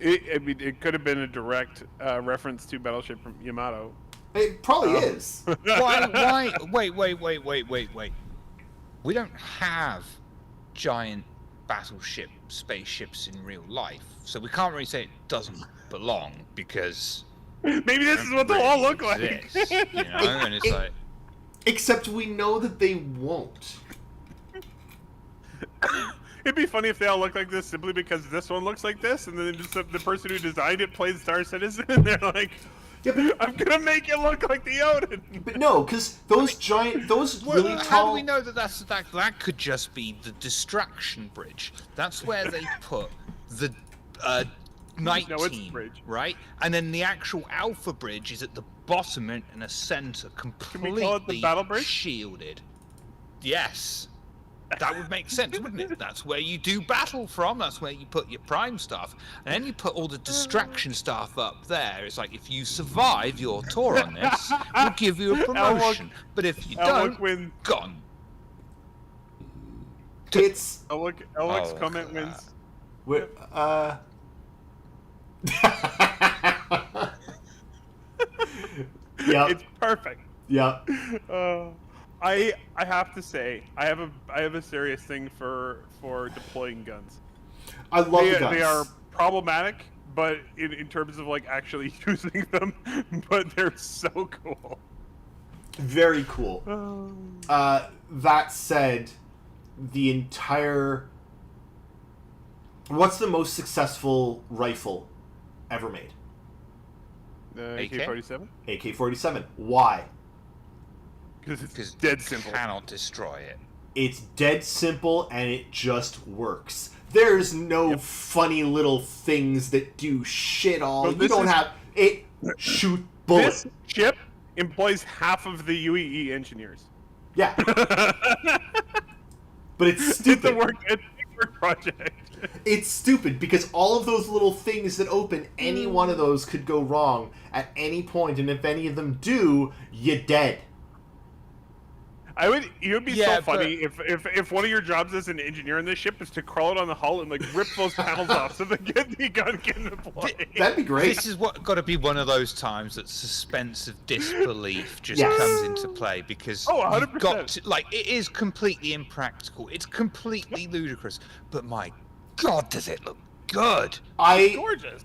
It could have been a direct reference to Battleship from Yamato. It probably is. Why? Wait. We don't have giant battleship spaceships in real life, so we can't really say it doesn't belong because Maybe this is they what they'll all look really like. exist, you know? And it's like, Except we know that they won't. It'd be funny if they all look like this simply because this one looks like this, and then just the person who designed it plays Star Citizen, and they're like, Yeah, but, "I'm gonna make it look like the Odin." but no, because those those well, really how tall. do we know that that could just be the distraction bridge? That's where they put the night No, it's team, bridge. right? And then the actual alpha bridge is at the bottom and in a center, we completely call it the battle bridge? shielded. Yes. That would make sense, wouldn't it? That's where you do battle from. That's where you put your prime stuff. And then you put all the distraction stuff up there. It's like, if you survive your tour on this, we'll give you a promotion. But if you Elwood don't, wins. gone. It's Elwood's Oh, comment look at wins. we're, Yep. It's perfect. Yep. I have to say I have a serious thing for deploying guns. I love They, the guns. they are problematic, but in terms of like actually using them, but they're so cool. very cool. That said, the entire. What's the most successful rifle ever made? AK-47, AK-47. Why? because it's Because dead you simple. cannot destroy it. It's dead simple and it just works. There's no funny little things that do shit all. No, You this don't is- have it shoot bullets. This ship employs half of the UEE engineers. Yeah. But it's It's a stupid. work project. It's stupid because all of those little things that open, any one of those could go wrong at any point, and if any of them do, you're dead. It would be Yeah, so funny if one of your jobs as an engineer in this ship is to crawl out on the hull and like rip those panels off so the gun can deploy. That'd be great. This is what got to be one of those times that suspense of disbelief just Yes. comes into play because Oh, you've 100%. got to, like, it is completely impractical. It's completely ludicrous. But my God, does it look good? Gorgeous.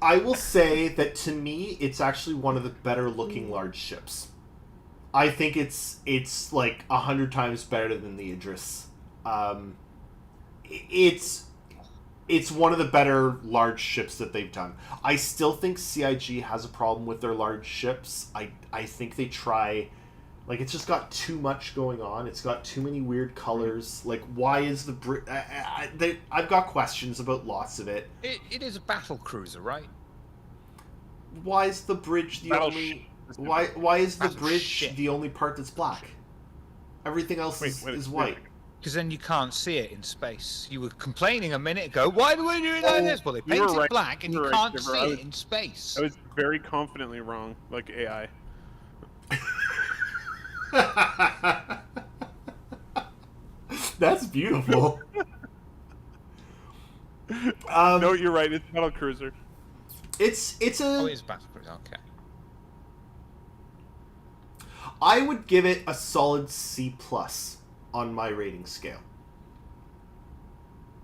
I will say that to me, it's actually one of the better looking large ships. I think it's like 100 times better than the Idris. It's one of the better large ships that they've done. I still think CIG has a problem with their large ships. I think they try, like, it's just got too much going on. It's got too many weird colors. Like, why is the I've got questions about lots of it. It is a battle cruiser, right? Why is the bridge the only? Why is the bridge the only part that's black? Everything else is white. Because then you can't see it in space. You were complaining a minute ago. Why do we do it like this? Well, they painted it black, and you can't see it in space. I was very confidently wrong, like AI. That's beautiful. No, you're right. It's battle cruiser. It's a. Oh, it's battle cruiser. Okay. I would give it a solid C+ on my rating scale.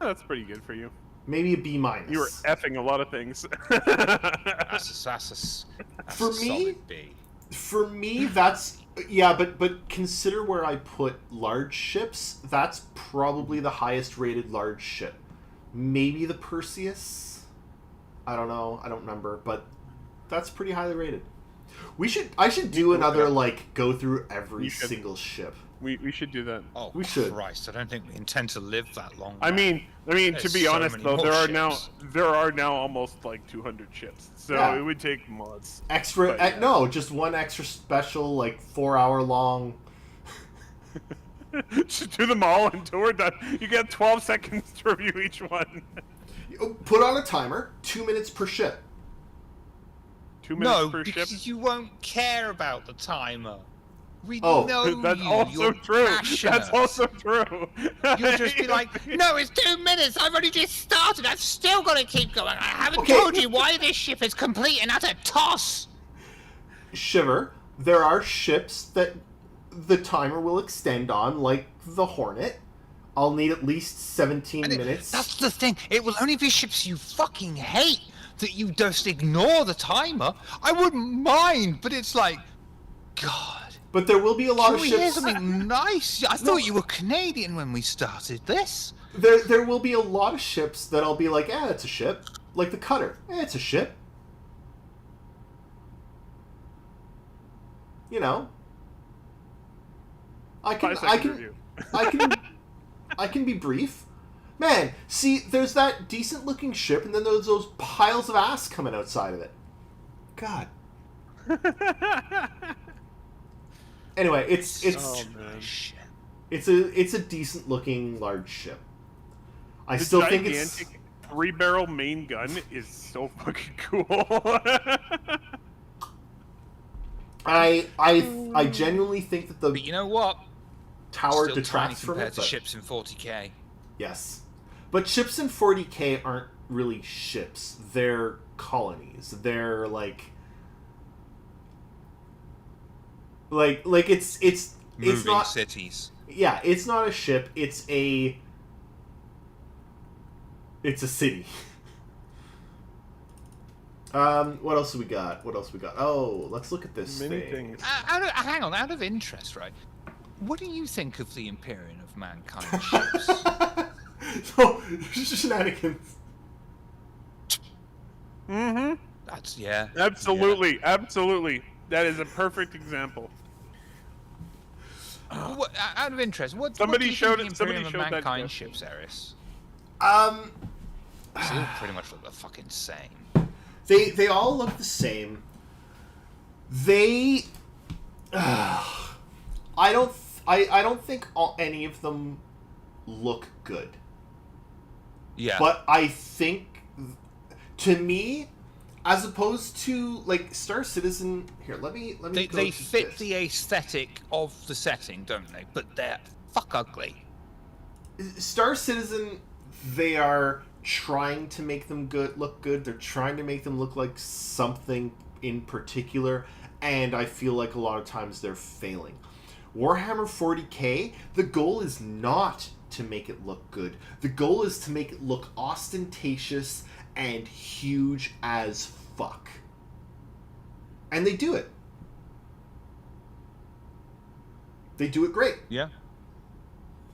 Oh, that's pretty good for you. Maybe a B-. You were effing a lot of things. That's For a me, solid B. For me, that's yeah, but consider where I put large ships. That's probably the highest rated large ship. Maybe the Perseus. I don't know. I don't remember, but that's pretty highly rated. I should do another like go through every single ship. We should do that. Oh, we should. Christ, I don't think we intend to live that long. I mean, to be so honest many though, more there are now almost like 200 ships, so Yeah. it would take months. Extra, But, yeah. no, just one extra special, like 4-hour long. Just do them all until we're done. You get 12 seconds to review each one. Put on a timer, 2 minutes per ship. 2 minutes per because ship. you won't care about the timer. We Oh, know That's you. also You're true. passionate. That's also true. You'll just be like, no, it's 2 minutes. I've only just started. I've still got to keep going. I haven't Okay. told you why this ship is complete and utter toss. Shiver, there are ships that the timer will extend on, like the Hornet. I'll need at least 17 minutes. That's the thing. It will only be ships you fucking hate that you just ignore the timer. I wouldn't mind, but it's like, God. But there will be a lot Can of we hear ships. something nice? I thought you were Canadian when we started this. There will be a lot of ships that I'll be like, it's a ship. Like the Cutter. It's a ship. You know. I can be brief. Man, see, there's that decent looking ship and then there's those piles of ass coming outside of it. God. Anyway, it's Oh, man. Shit. it's a decent looking large ship. I The still think it's gigantic 3-barrel main gun is so fucking cool. I genuinely think that the But you know what? tower Still tiny detracts from compared it. to But, ships in 40k. yes, but ships in 40k aren't really ships. They're colonies. They're like it's Moving not cities. yeah. It's not a ship. It's a city. What else do we got? Oh, let's look at this Many thing. things. Hang on, out of interest, right? What do you think of the Empyrean of Mankind ships? So, shenanigans. Mm-hmm. That's, yeah. Absolutely. Absolutely. That is a perfect example. What, out of interest, what Somebody do you showed think it- the somebody Imperium of showed that Mankind clip. ships, Eris? They They all pretty much look the fucking same. all look the same. They I don't think any of them look good. Yeah. But I think, to me, as opposed to like Star Citizen, here let me They go to fit this. the aesthetic of the setting, don't they? But they're fuck ugly. Star Citizen, they are trying to make them look good. They're trying to make them look like something in particular, and I feel like a lot of times they're failing. Warhammer 40k, the goal is not to make it look good. The goal is to make it look ostentatious and huge as fuck. And they do it. They do it great. Yeah.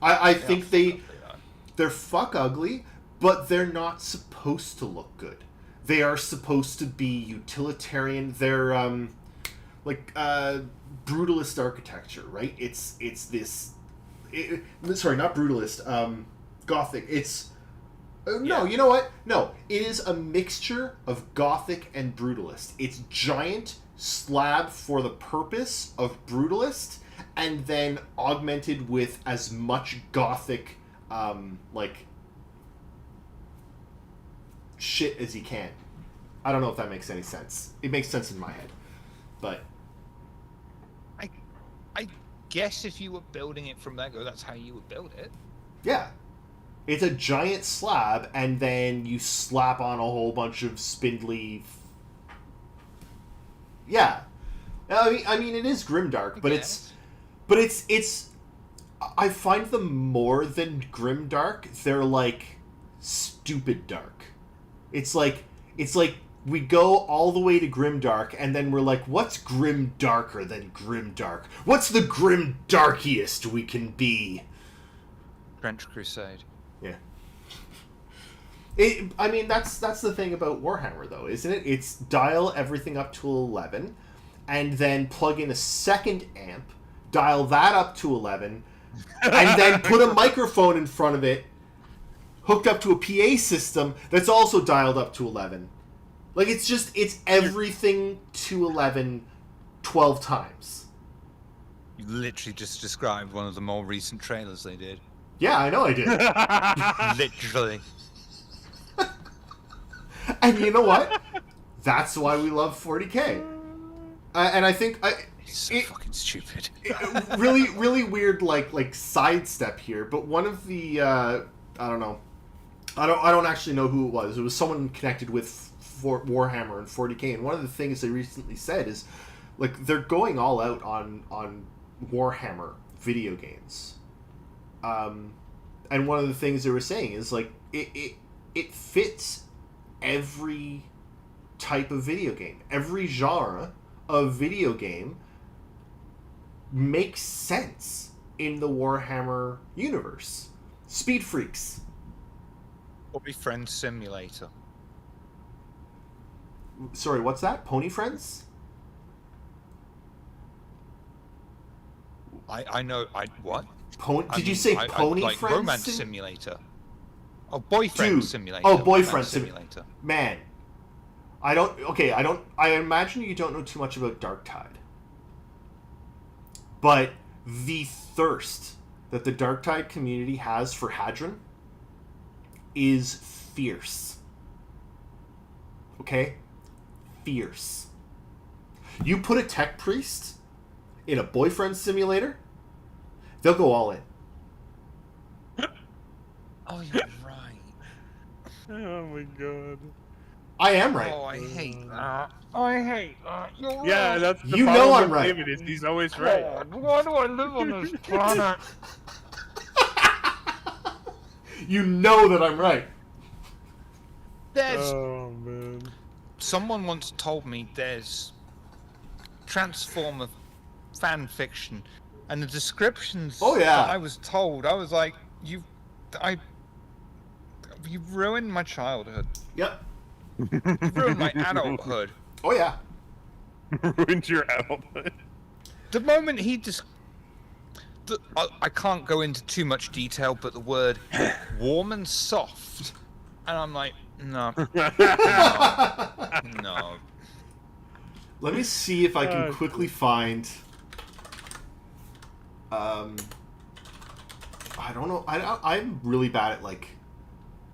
I think Yeah, they're fuck ugly, but they're not supposed to look good. They are supposed to be utilitarian. They're brutalist architecture, right? It's this. Sorry, not brutalist. Gothic. It's no. Yeah. You know what? No, it is a mixture of Gothic and brutalist. It's giant slab for the purpose of brutalist, and then augmented with as much Gothic, shit as you can. I don't know if that makes any sense. It makes sense in my head, but I guess if you were building it from Lego, that's how you would build it. yeah, it's a giant slab, and then you slap on a whole bunch of spindly. Yeah, I mean, it is grimdark, but Yes. it's. I find them more than grimdark. They're like stupid dark. It's like we go all the way to grimdark, and then we're like, what's grim darker than grimdark? What's the grim darkiest we can be? French Crusade. Yeah. I mean, that's the thing about Warhammer, though, isn't it? It's dial everything up to 11, and then plug in a second amp, dial that up to 11, and then put a microphone in front of it, hooked up to a PA system that's also dialed up to 11. Like, it's everything to 11 12 times. You literally just described one of the more recent trailers they did. Yeah, I know I did. Literally. And you know what? That's why we love 40K. And I think It's so fucking stupid. really, really weird, like sidestep here. But one of the I don't know, I don't actually know who it was. It was someone connected with Warhammer and 40K. And one of the things they recently said is, like, they're going all out on Warhammer video games. And one of the things they were saying is, like, it fits every type of video game. Every genre of video game makes sense in the Warhammer universe. Speed Freaks. Boyfriend Simulator. Sorry, what's that? Pony Friends? I know. What? Did you say Pony like Friends? Romance Simulator. Oh, Boyfriend Dude. Simulator. Oh, Boyfriend Romance Simulator. Man. I imagine you don't know too much about Darktide. But the thirst that the Darktide community has for Hadron is fierce. Okay? Fierce. You put a tech priest in a Boyfriend Simulator, they'll go all in. Oh, you're right. Oh my god. I am right. Oh, I hate that. I hate that. You're Yeah, right. that's the You problem know I'm with right. David is he's always right. God, why do I live on this planet? You know that I'm right. There's Oh man. someone once told me there's Transformer fan fiction, and the descriptions Oh, yeah. that I was told, I was like, you ruined my childhood. Yep. You ruined my adulthood. Oh, yeah. Ruined your adulthood. The moment he I can't go into too much detail, but the word warm and soft, and I'm like, no, no. Let me see if I can Oh, quickly find. I don't know. I'm really bad at, like,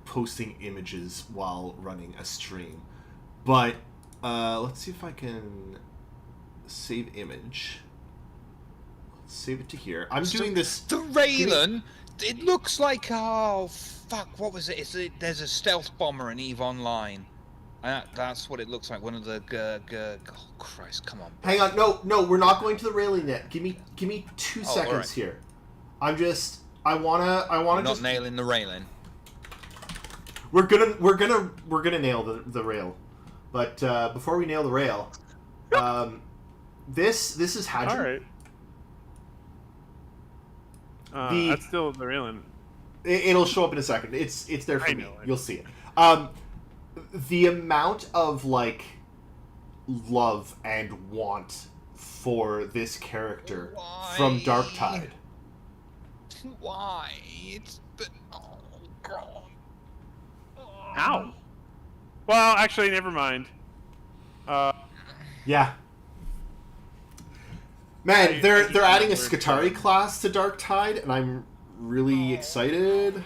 posting images while running a stream, but let's see if I can save image. Let's save it to here. I'm doing this. The Raylan, it looks like, oh fuck, what was it? There's a stealth bomber in EVE Online. That's what it looks like. One of the oh Christ, come on. Hang on, no, we're not going to the railing yet. Give me 2 seconds alright. here. I wanna Not just. nailing the Raylan. We're gonna nail the rail, but before we nail the rail, this is Hadron. Alright. That's still the Raylan. It'll show up in a second. It's there for I me. know. You'll see it. The amount of like love and want for this character from Why? Darktide. Why? It's but oh god. Ow. Well, actually, never mind. Yeah. Man, they're I adding a just- Skitarii class to Darktide, and I'm really excited.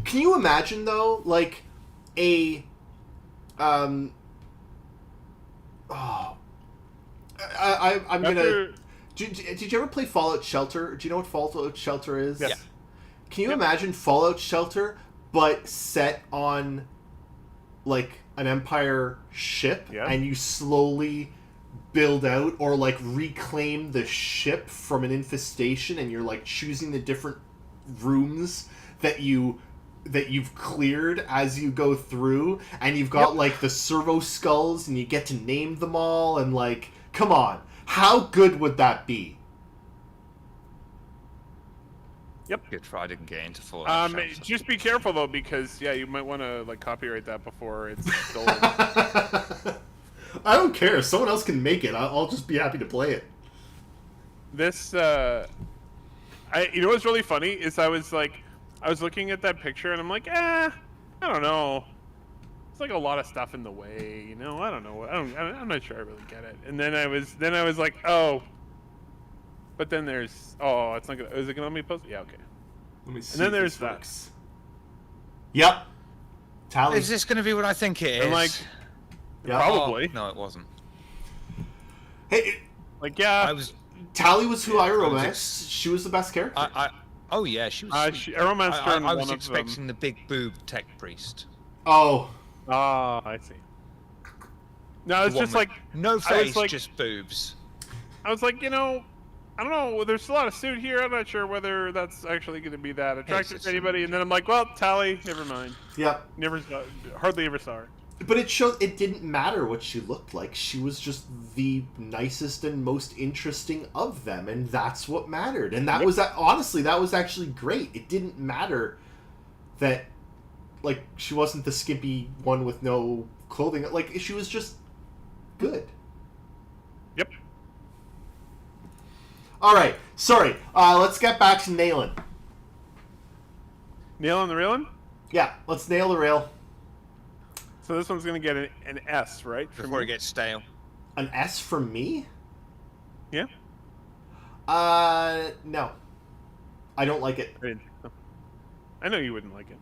Can you imagine though, like a I'm gonna. After- Did you ever play Fallout Shelter? Do you know what Fallout Shelter is? Yes. Can you Yep. imagine Fallout Shelter, but set on like an Empire ship, Yeah. and you slowly build out or like reclaim the ship from an infestation, and you're like choosing the different rooms that you've cleared as you go through, and you've got Yep. like the servo skulls, and you get to name them all, and like, come on, how good would that be? Good try. I didn't get into Fallout Shelter. Just be careful though, because you might want to like copyright that before it's stolen. I don't care. If someone else can make it, I'll just be happy to play it. This, you know what's really funny is I was looking at that picture and I'm like, I don't know. It's like a lot of stuff in the way, you know. I don't know. I'm not sure I really get it. And then I was like, oh. But then there's, it's not gonna. Is it gonna let me post? Yeah, okay. Let me see. then if there's this that. works. Yep. Tally. Is this going to be what I think it is? And like, Yep. probably. Oh, no, it wasn't. Hey, Like, yeah. I was. Tally was who I was romanced. She was the best character. Oh yeah, she was. sweet. Aromancer I and was one of them. expecting the big boob tech priest. Oh. Ah, I see. No, The it's one just with like no I was face, like- just boobs. I was like, I don't know. There's a lot of suit here. I'm not sure whether that's actually going to be that attractive it's to anybody. And then I'm like, well, Tally, never mind. Yep. Hardly ever saw her. But it didn't matter what she looked like. She was just the nicest and most interesting of them, and that's what mattered. And that was honestly, that was actually great. It didn't matter that like she wasn't the skimpy one with no clothing. Like she was just good. Yep. All right, sorry. Let's get back to nailing. Nail on the railing? Yeah, let's nail the rail. So this one's going to get an S, right? for Before me? it gets stale. An S from me? Yeah? No. I don't like it. I know you wouldn't like it.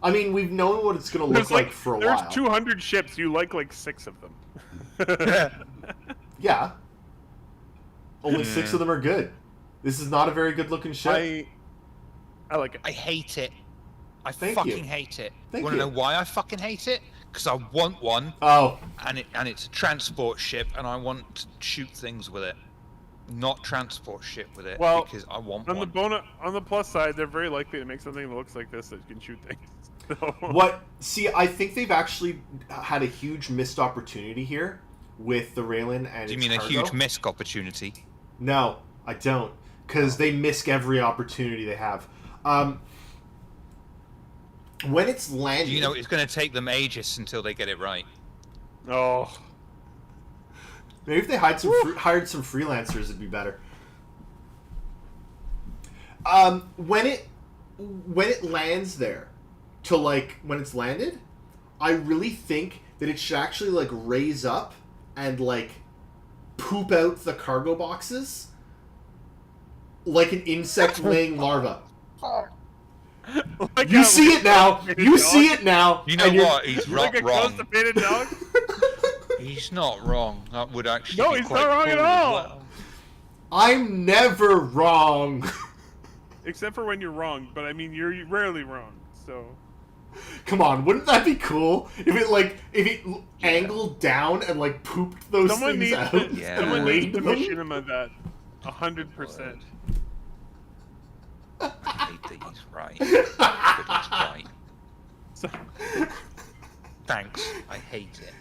I mean, we've known what it's going to look like for a there's while. 200 ships. You like 6 of them. Yeah. Only 6 of them are good. This is not a very good looking ship. I like it. I hate it. I Thank fucking you. hate it. Thank Want to you. know why I fucking hate it? Because I want one, Oh, and it's a transport ship, and I want to shoot things with it, not transport ship with it. Well, because I want On one. on the plus side, they're very likely to make something that looks like this that can shoot things. So, what? See, I think they've actually had a huge missed opportunity here with the Raylan and Do you its mean a cargo. huge missed opportunity? No, I don't. Because they miss every opportunity they have. When it's landed... You know, it's going to take them ages until they get it right. Oh, Maybe if they hired some freelancers, it'd be better. When it lands there, to when it's landed, I really think that it should actually raise up and poop out the cargo boxes like an insect laying larva. Like You a see it now. You dog? see it now. You know and you're- what? He's Like a wrong. constipated dog? He's not wrong. That would actually No, be he's quite not wrong cool at as all. well. I'm never wrong. Except for when you're wrong, but I mean, you're rarely wrong, so... Come on, wouldn't that be cool if it angled down and pooped those Someone things needs out to, Yeah. someone and needs laid to them? machinima that. 100%. I hate that he's right. But he's right. So, Thanks. I hate it.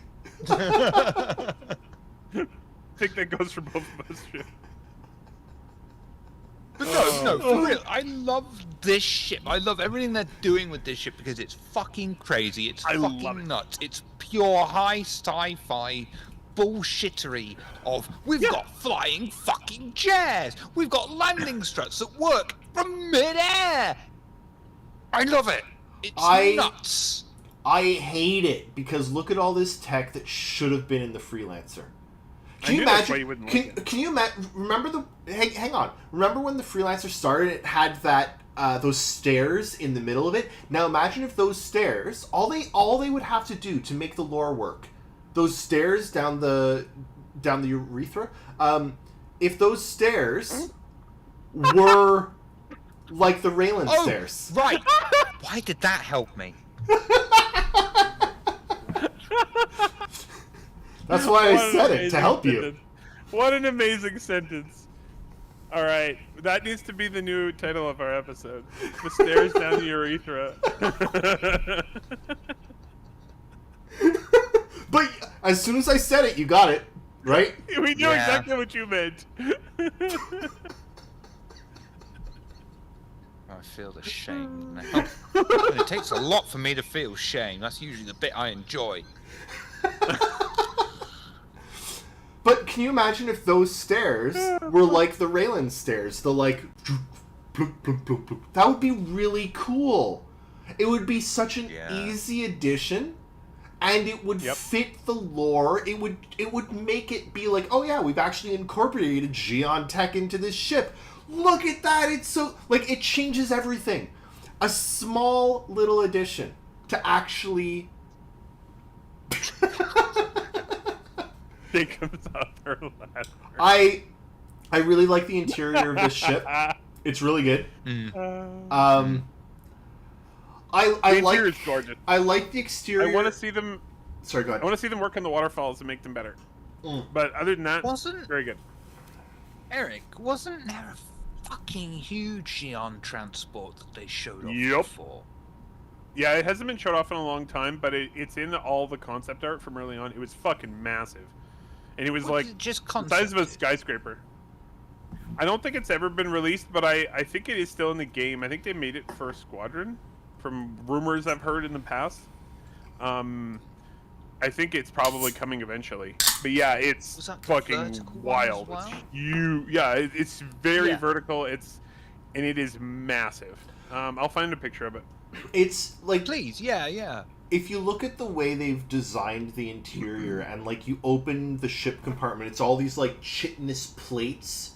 I think that goes for both of us. But no, for real, I love this ship. I love everything they're doing with this ship because it's fucking crazy. It's I love fucking it. nuts. It's pure high sci-fi bullshittery of we've got flying fucking chairs. We've got landing struts that work from mid-air. I love it. It's nuts. I hate it because look at all this tech that should have been in the Freelancer. I knew that's why you wouldn't like it. Can you imagine? Remember the hang on. Remember when the Freelancer started? It had that those stairs in the middle of it. Now imagine if those stairs, all they would have to do to make the lore work, those stairs down the urethra. If those stairs were like the Raylan stairs, Right. Why did that help me? That's why I What an said it, to amazing help you. sentence. What an amazing sentence. All right, that needs to be the new title of our episode. The stairs down the urethra. But as soon as I said it, you got it, right? We knew Yeah. exactly what you meant. I feel the shame now. And it takes a lot for me to feel shame. That's usually the bit I enjoy. But can you imagine if those stairs were like the Raylan stairs? The like... plunk, plunk, plunk, plunk. That would be really cool. It would be such an easy addition, and it would fit the lore. It would make it be like, oh yeah, we've actually incorporated Geon tech into this ship. Look at that! It's so... Like, it changes everything. A small little addition to actually... It comes out her ladder. I really like the interior of this ship. It's really good. I The like interior's gorgeous. I like the exterior. I want to see them. Sorry, go I ahead. want to see them work on the waterfalls and make them better. But other than that, very good. Eric, wasn't there a fucking huge Geon transport that they showed off Yep. before? Yeah, it hasn't been showed off in a long time, but it's in all the concept art from early on. It was fucking massive, and it was Was like it just the size of a concept? skyscraper. I don't think it's ever been released, but I think it is still in the game. I think they made it for Squadron, from rumors I've heard in the past. I think it's probably coming eventually. But yeah, Was it's that the fucking vertical one wild. as well? It's very Yeah. vertical. And it is massive. I'll find a picture of it. It's like Please, yeah. if you look at the way they've designed the interior and like you open the ship compartment, it's all these like chitinous plates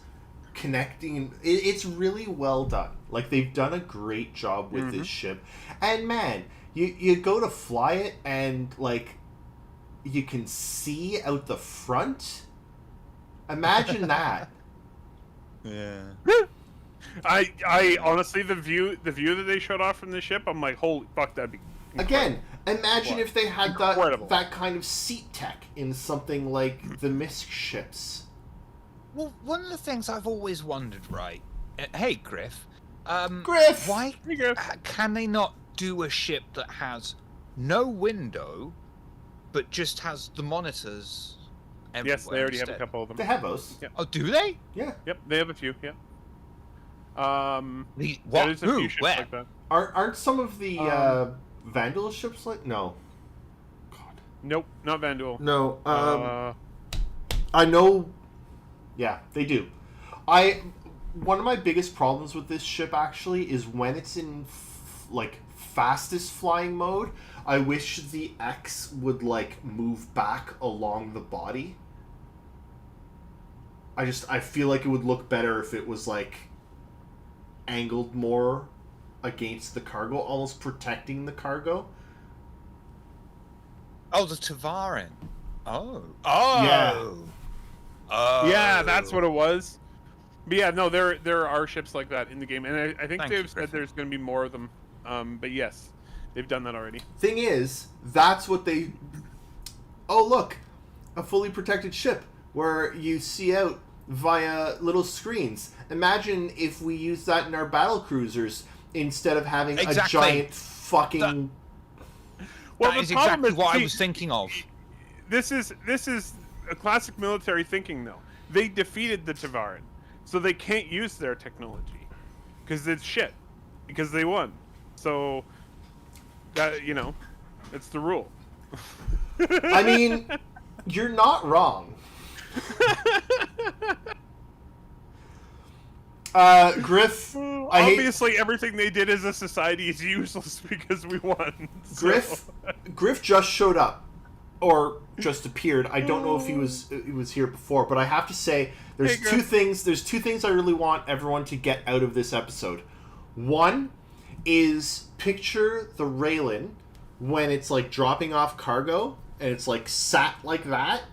connecting. It's really well done. Like they've done a great job with this ship. And man, you go to fly it and like you can see out the front. Imagine that. Yeah. I honestly, the view that they showed off from the ship, I'm like, holy fuck, that'd be incredible. Again, imagine if they had Incredible. that kind of seat tech in something like the MISC ships. Well, one of the things I've always wondered, right? Hey, Griff. Griff! Why Hey, Griff. can they not do a ship that has no window, but just has the monitors everywhere? Yes, they already have a instead? couple of them. They have those. Yeah. Oh, do they? Yeah. Yep, they have a few. Yeah. What? There's a Who? few ships Where? like that. Aren't some of the Vandal ships like... No. God. Nope, not Vanduul. No. Uh, I know... Yeah, they do. One of my biggest problems with this ship, actually, is when it's in, fastest flying mode, I wish the X would, move back along the body. I feel like it would look better if it was, angled more against the cargo, almost protecting the cargo. Oh, the Tavarin. Oh. Yeah. Oh. yeah, that's what it was. But yeah, no, there are ships like that in the game, and I think Thank you, they've said Griffin. there's going to be more of them. But yes, they've done that already. Thing is, that's what they... Oh, look! A fully protected ship where you see out via little screens. Imagine if we used that in our battle cruisers instead of having Exactly. a giant fucking... Well, That the is problem exactly is, what I see, was thinking of. This is a classic military thinking, though. They defeated the Tavaran, so they can't use their technology because it's shit. Because they won, so that it's the rule. I mean, you're not wrong. Griff, Obviously, everything they did as a society is useless because we won. So. Griff just showed up, or just appeared. I don't know if he was here before, but I have to say, there's two things. There's two things I really want everyone to get out of this episode. One is picture the Raylan when it's like dropping off cargo and it's like sat like that,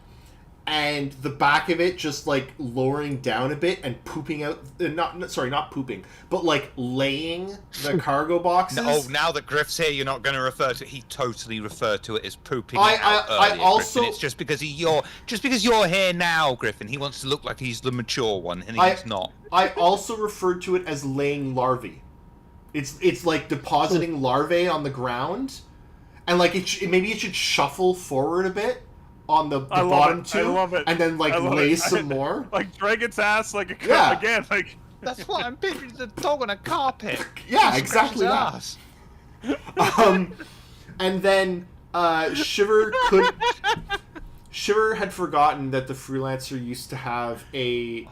and the back of it just like lowering down a bit and pooping out. Not pooping, but like laying the cargo boxes. Oh, now that Griff's here, you're not going to refer to it. He totally referred to it as pooping. I also. Griffin. It's just because you're here now, Griffin. He wants to look like he's the mature one, and he's not. I also referred to it as laying larvae. It's like depositing larvae on the ground, and like maybe it should shuffle forward a bit on the bottom too, I love it. And then like lay some more, like drag its ass like a again, like that's what I'm picturing, the dog on a carpet. Yeah, exactly that. And then Shiver had forgotten that the Freelancer used to have a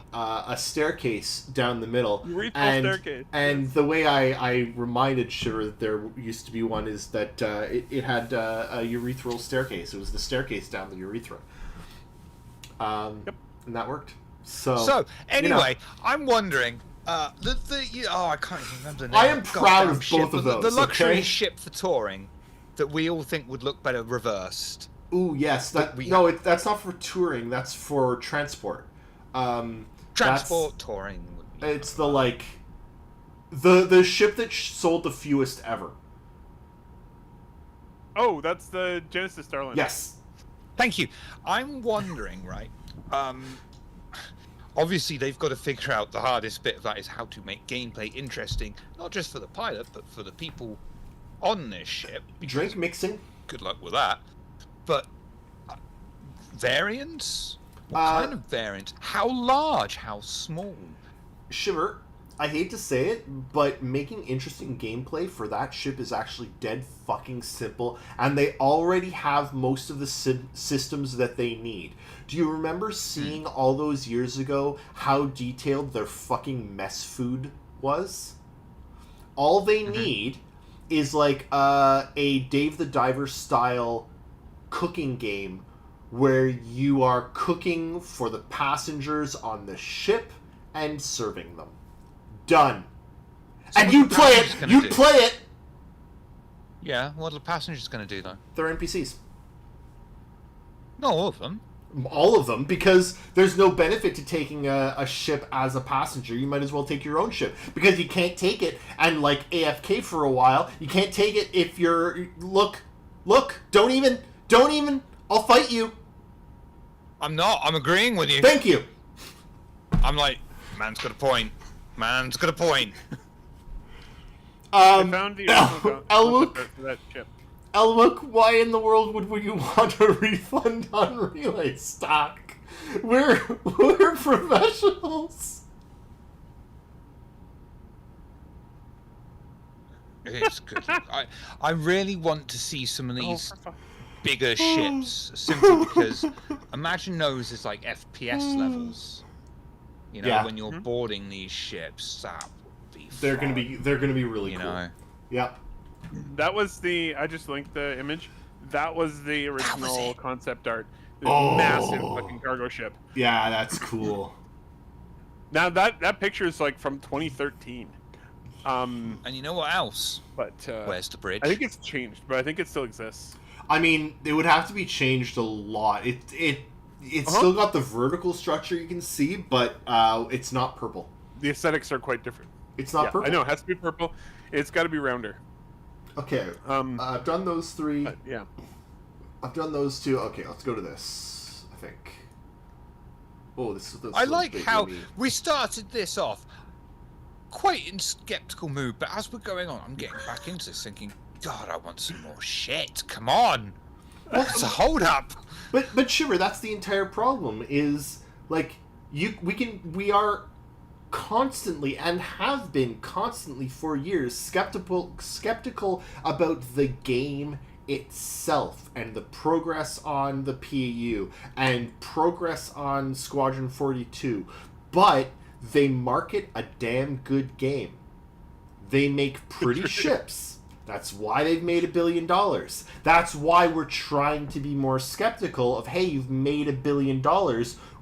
staircase down the middle. Staircase. And the way I reminded Shiver that there used to be one is that it had a urethral staircase. It was the staircase down the urethra. And that worked. So anyway, I'm wondering. I can't even remember the name. I am proud of both of those. The luxury ship for touring that we all think would look better reversed. Ooh, yes. That's not for touring. That's for transport. Touring. It's the ship that sold the fewest ever. Oh, that's the Genesis Starliner. Yes. Thank you. I'm wondering, right? Obviously, they've got to figure out the hardest bit of that is how to make gameplay interesting, not just for the pilot, but for the people on this ship. Drink mixing. Good luck with that. But variants? What kind of variants? How large? How small? Shiver, I hate to say it, but making interesting gameplay for that ship is actually dead fucking simple, and they already have most of the systems that they need. Do you remember seeing all those years ago how detailed their fucking mess food was? All they need is like a Dave the Diver style cooking game where you are cooking for the passengers on the ship and serving them. Done. So and you'd play it. You'd play it. Yeah, what are the passengers going to do, though? They're NPCs. Not all of them. All of them, because there's no benefit to taking a ship as a passenger. You might as well take your own ship, because you can't take it and like AFK for a while. You can't take it if you're look, don't even, I'll fight you. I'm not. I'm agreeing with you. Thank you. I'm like, man's got a point. Man's got a point. I found the Elwook, for that ship. Elwook, why in the world would you want a refund on relay stock? We're professionals. It's good. I really want to see some of these bigger ships, simply because imagine those as like FPS levels. You know, when you're boarding these ships, that would be They're fun. gonna be really cool. Know. Yep. That was I just linked the image. That was the original concept art. This massive fucking cargo ship. Yeah, that's cool. Now that picture is like from 2013. And you know what else? But Where's the bridge? I think it's changed, but I think it still exists. I mean, it would have to be changed a lot. It's still got the vertical structure you can see, but it's not purple. The aesthetics are quite different. It's not purple. I know it has to be purple. It's got to be rounder. Okay. I've done those three. Yeah. I've done those two. Okay, let's go to this. I think. Oh, this is. I like how we started this off quite in skeptical mood, but as we're going on, I'm getting back into this, thinking, God, I want some more shit. Come on. What's the hold up? But Shiver, that's the entire problem. Is like we are constantly and have been constantly for years skeptical about the game itself and the progress on the PAU and progress on Squadron 42, but they market a damn good game. They make pretty ships. That's why they've made $1 billion. That's why we're trying to be more skeptical of, hey, you've made $1 billion.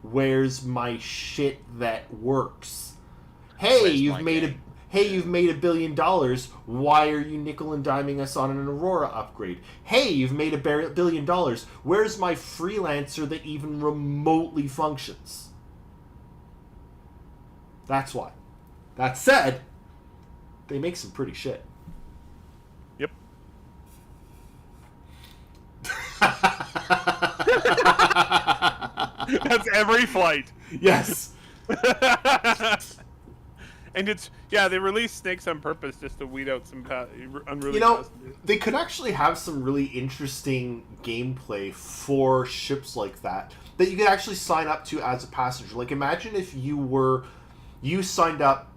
Where's my shit that works? Hey, Where's you've my made game? you've made $1 billion. Why are you nickel and diming us on an Aurora upgrade? Hey, you've made $1 billion. Where's my freelancer that even remotely functions? That's why. That said, they make some pretty shit. Yep. That's every flight. Yes. And it's they released Snakes on purpose just to weed out some unruly You know, customers. they could actually have some really interesting gameplay for ships like that you could actually sign up to as a passenger. Like, imagine if you signed up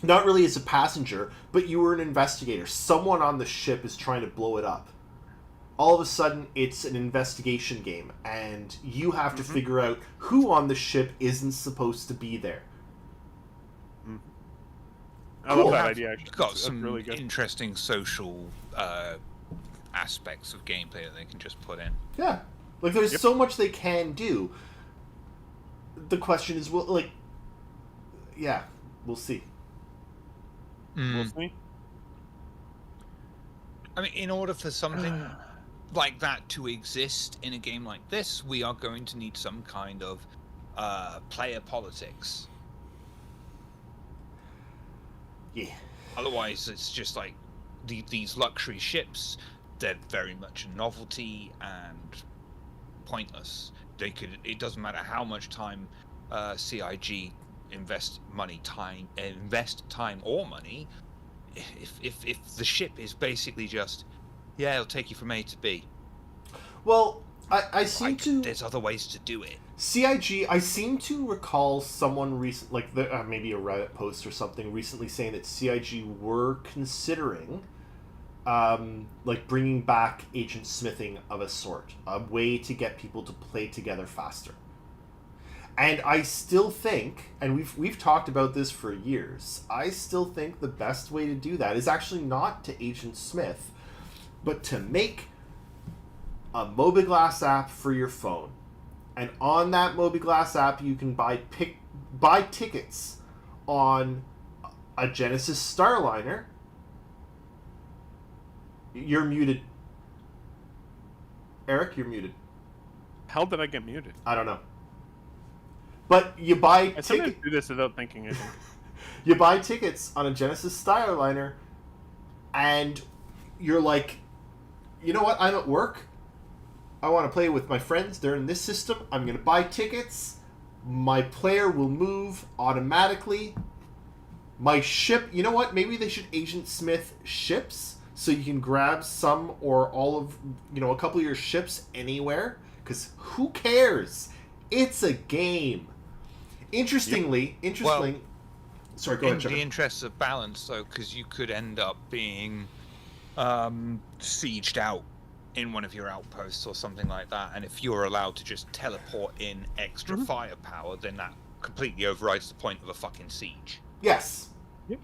not really as a passenger, but you were an investigator. Someone on the ship is trying to blow it up. All of a sudden, it's an investigation game, and you have to figure out who on the ship isn't supposed to be there. I Cool. love that idea. Actually, You've got that's some really good. interesting social aspects of gameplay that they can just put in. Yeah. Like, there's so much they can do. The question is, we'll see. We'll see. I mean, in order for something like that to exist in a game like this, we are going to need some kind of player politics. Yeah. Otherwise, it's just like these luxury ships. They're very much a novelty and pointless. It doesn't matter how much time CIG invest time or money. If the ship is basically just, it'll take you from A to B. Well, I seem to... There's other ways to do it. CIG, I seem to recall someone recent, like maybe a Reddit post or something recently saying that CIG were considering, like, bringing back agent smithing of a sort, a way to get people to play together faster. And I still think, and we've talked about this for years, I still think the best way to do that is actually not to Agent Smith, but to make a Mobiglass app for your phone. And on that Mobiglass app, you can buy tickets on a Genesis Starliner. You're muted. Eric, you're muted. How did I get muted? I don't know. But you buy I sometimes do this without thinking. I think. You buy tickets on a Genesis Starliner, and you're like, you know what? I'm at work. I want to play with my friends. They're in this system. I'm going to buy tickets. My player will move automatically. My ship, you know what? Maybe they should Agent Smith ships so you can grab some or all of, a couple of your ships anywhere. Because who cares? It's a game. Interestingly, sorry, go ahead, In Trevor. the interests of balance, though, because you could end up being sieged out in one of your outposts or something like that, and if you're allowed to just teleport in extra firepower, then that completely overrides the point of a fucking siege. Yes. Yep.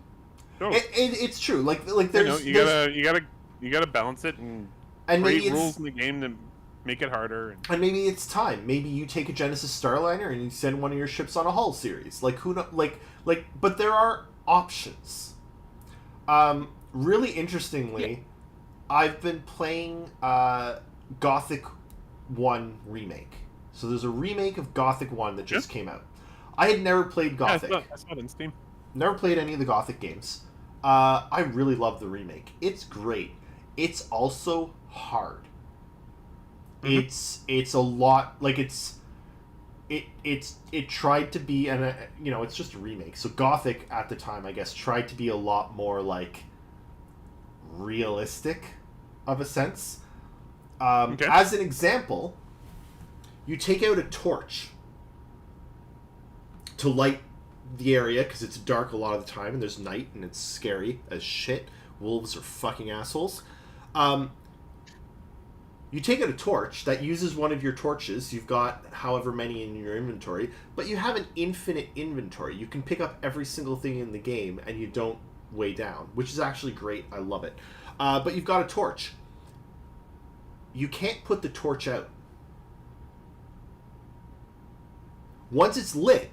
Sure. It's true. Like there's you gotta balance it and maybe create rules in the game to make it harder. And maybe it's time. Maybe you take a Genesis Starliner and you send one of your ships on a hull series. Like who know? But there are options. Really interestingly, I've been playing Gothic 1 Remake. So there's a remake of Gothic 1 that just came out. I had never played Gothic. I saw it on Steam. Never played any of the Gothic games. I really love the remake. It's great. It's also hard. It's a lot, like it tried to be, and it's just a remake. So Gothic at the time, I guess, tried to be a lot more like realistic of a sense. As an example, You take out a torch to light the area because it's dark a lot of the time and there's night and it's scary as shit. Wolves are fucking assholes. You take out a torch that uses one of your torches. You've got however many in your inventory, but you have an infinite inventory. You can pick up every single thing in the game and you don't weigh down, which is actually great. I love it. But you've got a torch. You can't put the torch out. Once it's lit,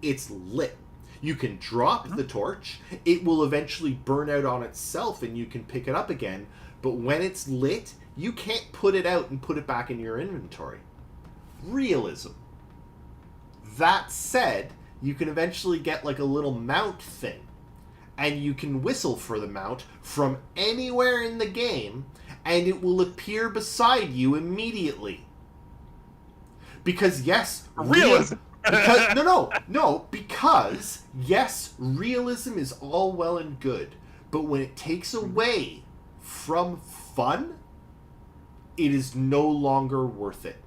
it's lit. You can drop the torch. It will eventually burn out on itself and you can pick it up again. But when it's lit, you can't put it out and put it back in your inventory. Realism. That said, you can eventually get like a little mount thing. And you can whistle for the mount from anywhere in the game, and it will appear beside you immediately. Because yes, Realism. Because yes, realism is all well and good, but when it takes away from fun, it is no longer worth it.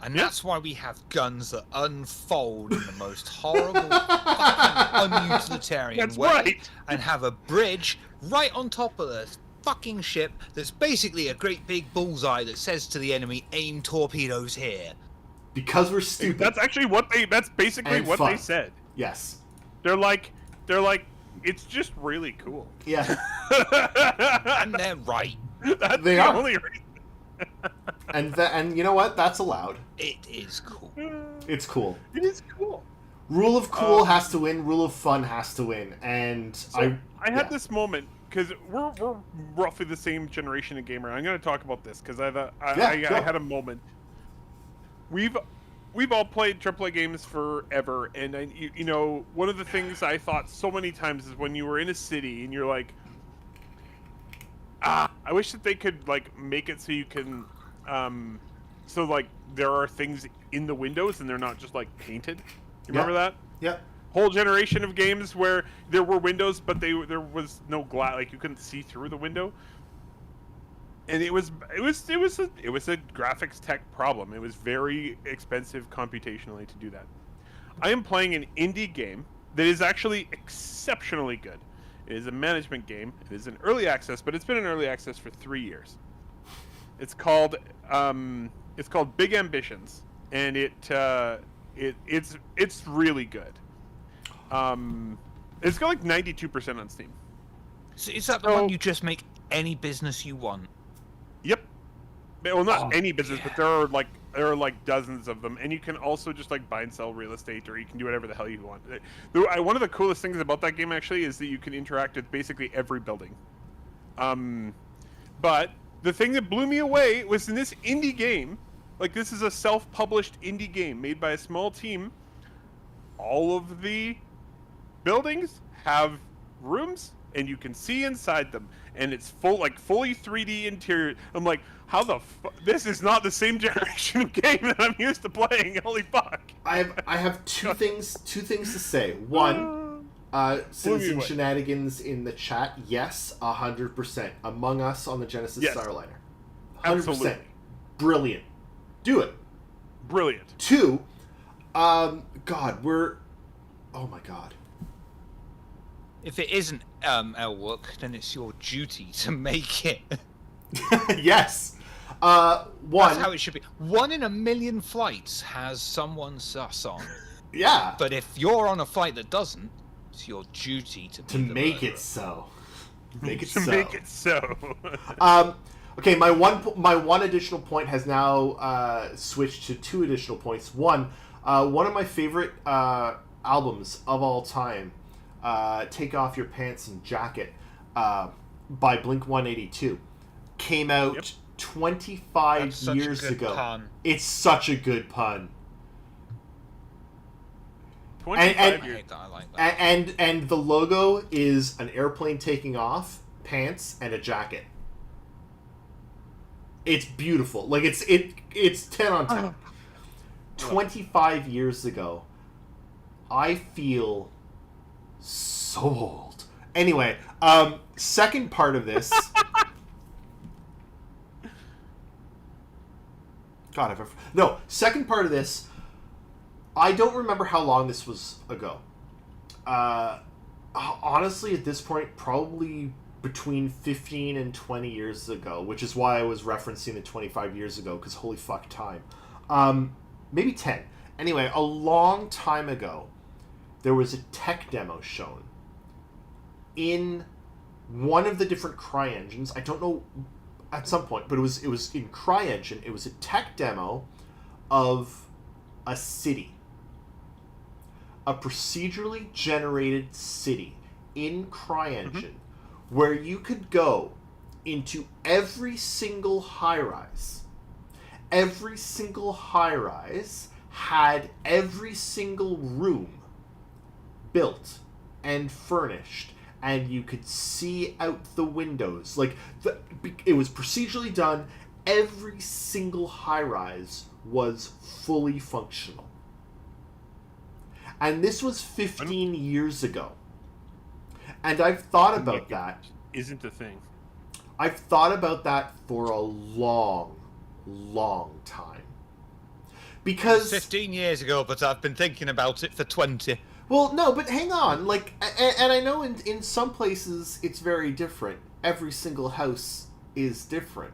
And that's why we have guns that unfold in the most horrible, fucking unutilitarian That's way, right. and have a bridge right on top of the fucking ship that's basically a great big bullseye that says to the enemy, "Aim torpedoes here." Because we're stupid. That's actually that's basically And what fun. they said. Yes. They're like, it's just really cool. Yeah. And they're right. That's They the are. only reason. And you know what? That's allowed. It is cool. It's cool. It is cool. Rule of cool has to win. Rule of fun has to win. And So I had yeah. this moment because we're roughly the same generation of gamer. I'm going to talk about this because I had a moment. We've all played AAA games forever, and you know, one of the things I thought so many times is when you were in a city and you're like, I wish that they could like make it so you can, so like there are things in the windows and they're not just like painted. You remember that? Yep. Whole generation of games where there were windows, but there was no glass, like you couldn't see through the window. And it was a graphics tech problem. It was very expensive computationally to do that. I am playing an indie game that is actually exceptionally good. It is a management game. It is an early access, but it's been in early access for 3 years. It's called Big Ambitions, and it's really good. It's got like 92% on Steam. So is that the one you just make any business you want? Yep. Well, not any business, but there are like dozens of them, and you can also just like buy and sell real estate, or you can do whatever the hell you want. One of the coolest things about that game actually is that you can interact with basically every building. But the thing that blew me away was in this indie game, like this is a self-published indie game made by a small team. All of the buildings have rooms, and you can see inside them, and it's fully 3D interior. I'm like, how the fuck? This is not the same generation of game that I'm used to playing. Holy fuck! I have two things to say. One, Citizen away. Shenanigans in the chat. Yes, 100%. Among Us on the Genesis Yes. Starliner. 100%. Absolutely. Brilliant. Do it. Brilliant. Two, God, oh my God. If it isn't Elwook, then it's your duty to make it. Yes. That's One, how it should be. 1 in a million flights has someone sus on. yeah, But if you're on a flight that doesn't, it's your duty to to be the make murderer. it so. Make it To so. make it so. Okay, my one additional point has now switched to 2 additional points. One of my favorite albums of all time, "Take Off Your Pants and Jacket" by Blink-182, came out Yep. 25 That's such a years good ago. pun. It's such a good pun. 25 I years. hate that. I like that. And the logo is an airplane taking off, pants, and a jacket. It's beautiful. Like it's 10 on 10. 25 years ago. I feel so old. Anyway, second part of this. God, no. Second part of this, I don't remember how long this was ago. Honestly, at this point, probably between 15 and 20 years ago, which is why I was referencing the 25 years ago, because holy fuck time. Maybe 10. Anyway, a long time ago, there was a tech demo shown in one of the different CryEngines. I don't know at some point, but it was in CryEngine. It was a tech demo of a city. A procedurally generated city in CryEngine where you could go into every single high-rise. Every single high-rise had every single room built and furnished, and you could see out the windows. Like, it was procedurally done. Every single high-rise was fully functional. And this was 15 years ago. And I've thought about that. Isn't a thing. I've thought about that for a long, long time. Because 15 years ago, but I've been thinking about it for 20. Well, no, but hang on. Like, and I know in some places it's very different. Every single house is different.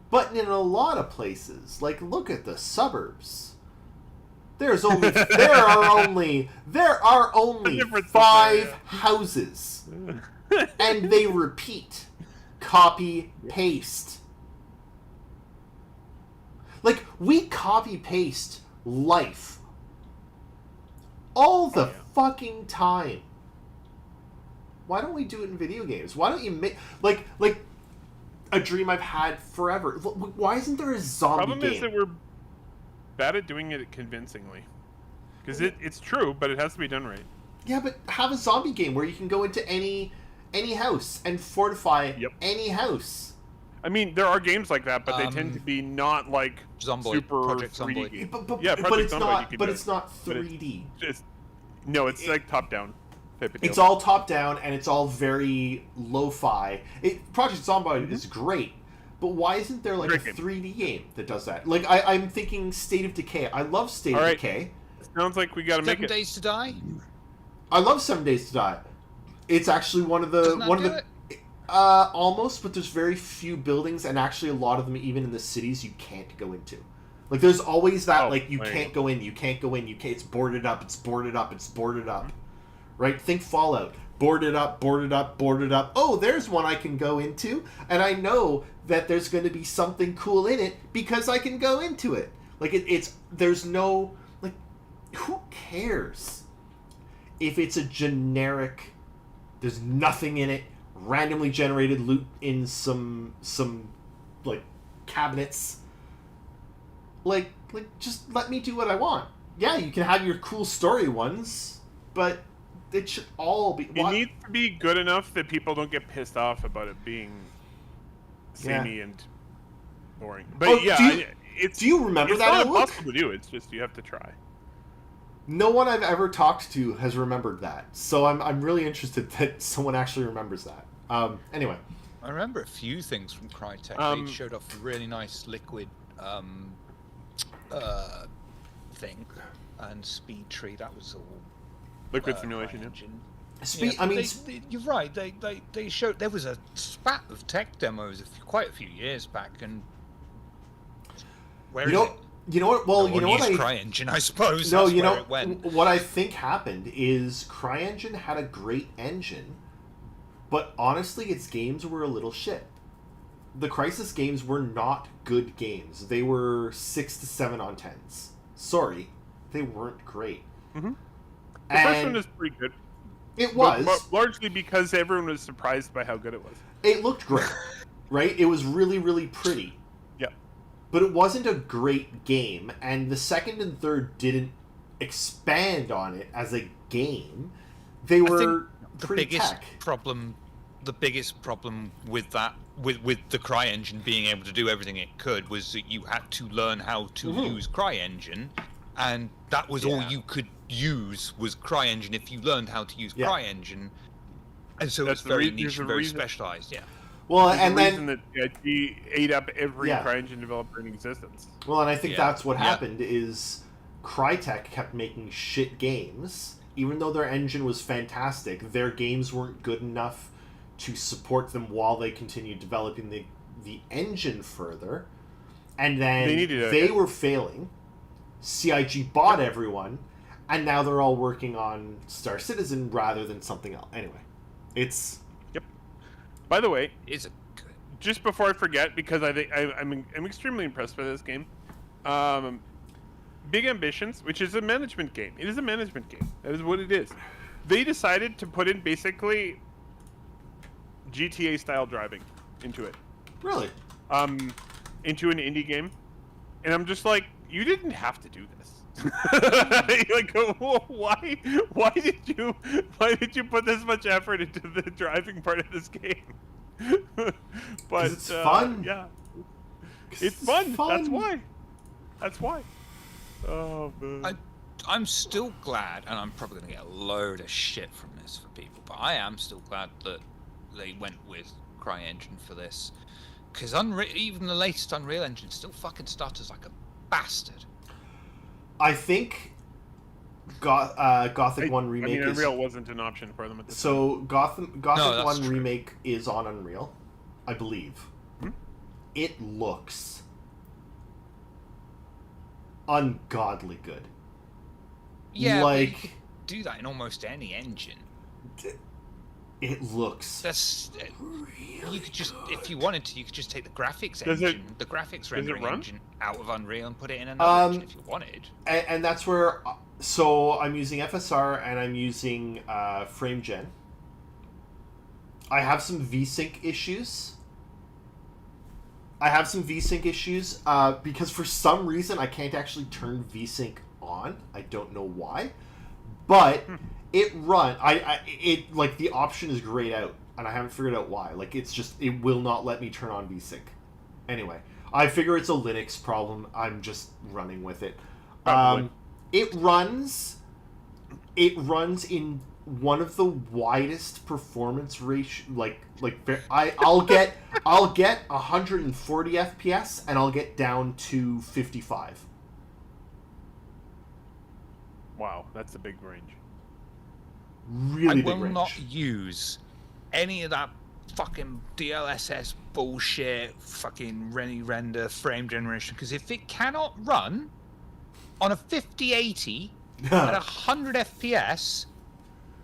But in a lot of places, like, look at the suburbs. There are only 5 houses, and they repeat, copy, paste. Like, we copy paste life all the fucking time. Why don't we do it in video games? Why don't you make like a dream I've had forever? Why isn't there a zombie Problem game? is that we're bad at doing it convincingly. Because it's true, but it has to be done right. Yeah, but have a zombie game where you can go into any house and fortify any house. I mean, there are games like that, but they tend to be not like Zomboid, super Project 3D Zomboid. games. But Project it's Zomboid not. you can But do it's it. not But 3D. It's like top-down type of deal. It's all top down and it's all very lo-fi. Project Zomboid is great, but why isn't there like Great a game. 3D game that does that? Like I'm thinking State of Decay. I love State of Decay. Sounds like we gotta make 7 it. Days to Die? I love 7 Days to Die. It's actually one of the almost, but there's very few buildings, and actually a lot of them, even in the cities, you can't go into. Like there's always that you can't go in, you can't go in, you can't. It's boarded up. It's boarded up. It's boarded up. Right? Think Fallout. Boarded up, boarded up, boarded up. Oh, there's one I can go into, and I know that there's going to be something cool in it because I can go into it. Like there's no like, who cares if it's a generic? There's nothing in it. Randomly generated loot in some like cabinets. Like just let me do what I want. Yeah, you can have your cool story ones, but it should all be. It needs to be good enough that people don't get pissed off about it being samey and boring. But do you remember it's that? not impossible to do. It's just you have to try. No one I've ever talked to has remembered that, so I'm really interested that someone actually remembers that. Anyway, I remember a few things from Crytek. They showed off a really nice liquid thing, and Speed Tree. That was all. Liquid simulation. You're right. They showed there was a spat of tech demos quite a few years back, and where is it? You know what? Well, you know what? CryEngine, I suppose. No, That's you where know it went. what I think happened is CryEngine had a great engine, but honestly, its games were a little shit. The Crysis games were not good games. They were 6 to 7 on 10s. Sorry, they weren't great. Mm-hmm. The first one was pretty good. It was. But largely because everyone was surprised by how good it was. It looked great, right? It was really, really pretty. Yeah. But it wasn't a great game, and the second and third didn't expand on it as a game. They were pretty tech. The biggest problem with that, with the CryEngine being able to do everything it could, was that you had to learn how to use CryEngine, and that was all you could use was CryEngine if you learned how to use CryEngine, and so it's very niche and very specialized. Yeah. Well, There's and a then reason that CIG ate up every Yeah. CryEngine developer in existence. Well, and I think Yeah. that's what Yeah. happened is Crytek kept making shit games. Even though their engine was fantastic, their games weren't good enough to support them while they continued developing the engine further. And then They were failing. CIG bought everyone, and now they're all working on Star Citizen rather than something else. Anyway, it's... By the way, Is it good? just before I forget, because I think I'm extremely impressed by this game. Big Ambitions, which is a management game. It is a management game. That is what it is. They decided to put in basically GTA style driving into it. Really? Into an indie game, and I'm just like, you didn't have to do this. Like, why did you put this much effort into the driving part of this game? But it's fun. Yeah, it's fun. That's why. Oh man. I'm still glad, and I'm probably going to get a load of shit from this for people, but I am still glad that they went with CryEngine for this. Because even the latest Unreal Engine still fucking stutters like a bastard. I think Gothic 1 Remake is... Unreal wasn't an option for them at the time. So Gothic that's 1 true. Remake is on Unreal, I believe. It looks ungodly good. Yeah, but you Like- could do that in almost any engine. It looks That's you could just, if you wanted to, you could just take the graphics Does it- engine, the graphics it rendering run? engine out of Unreal and put it in another engine if you wanted. and that's where... So I'm using FSR and I'm using FrameGen. I have some VSync issues. Because for some reason I can't actually turn VSync on. I don't know why. But it like the option is grayed out and I haven't figured out why. Like it's just, it will not let me turn on VSync. Anyway, I figure it's a Linux problem. I'm just running with it. Probably. It runs in one of the widest performance ratio, I'll get 140 FPS and I'll get down to 55. Wow, that's a big range. Really I big will range. not use any of that fucking DLSS bullshit, fucking render frame generation, because if it cannot run on a 5080 at 100 FPS,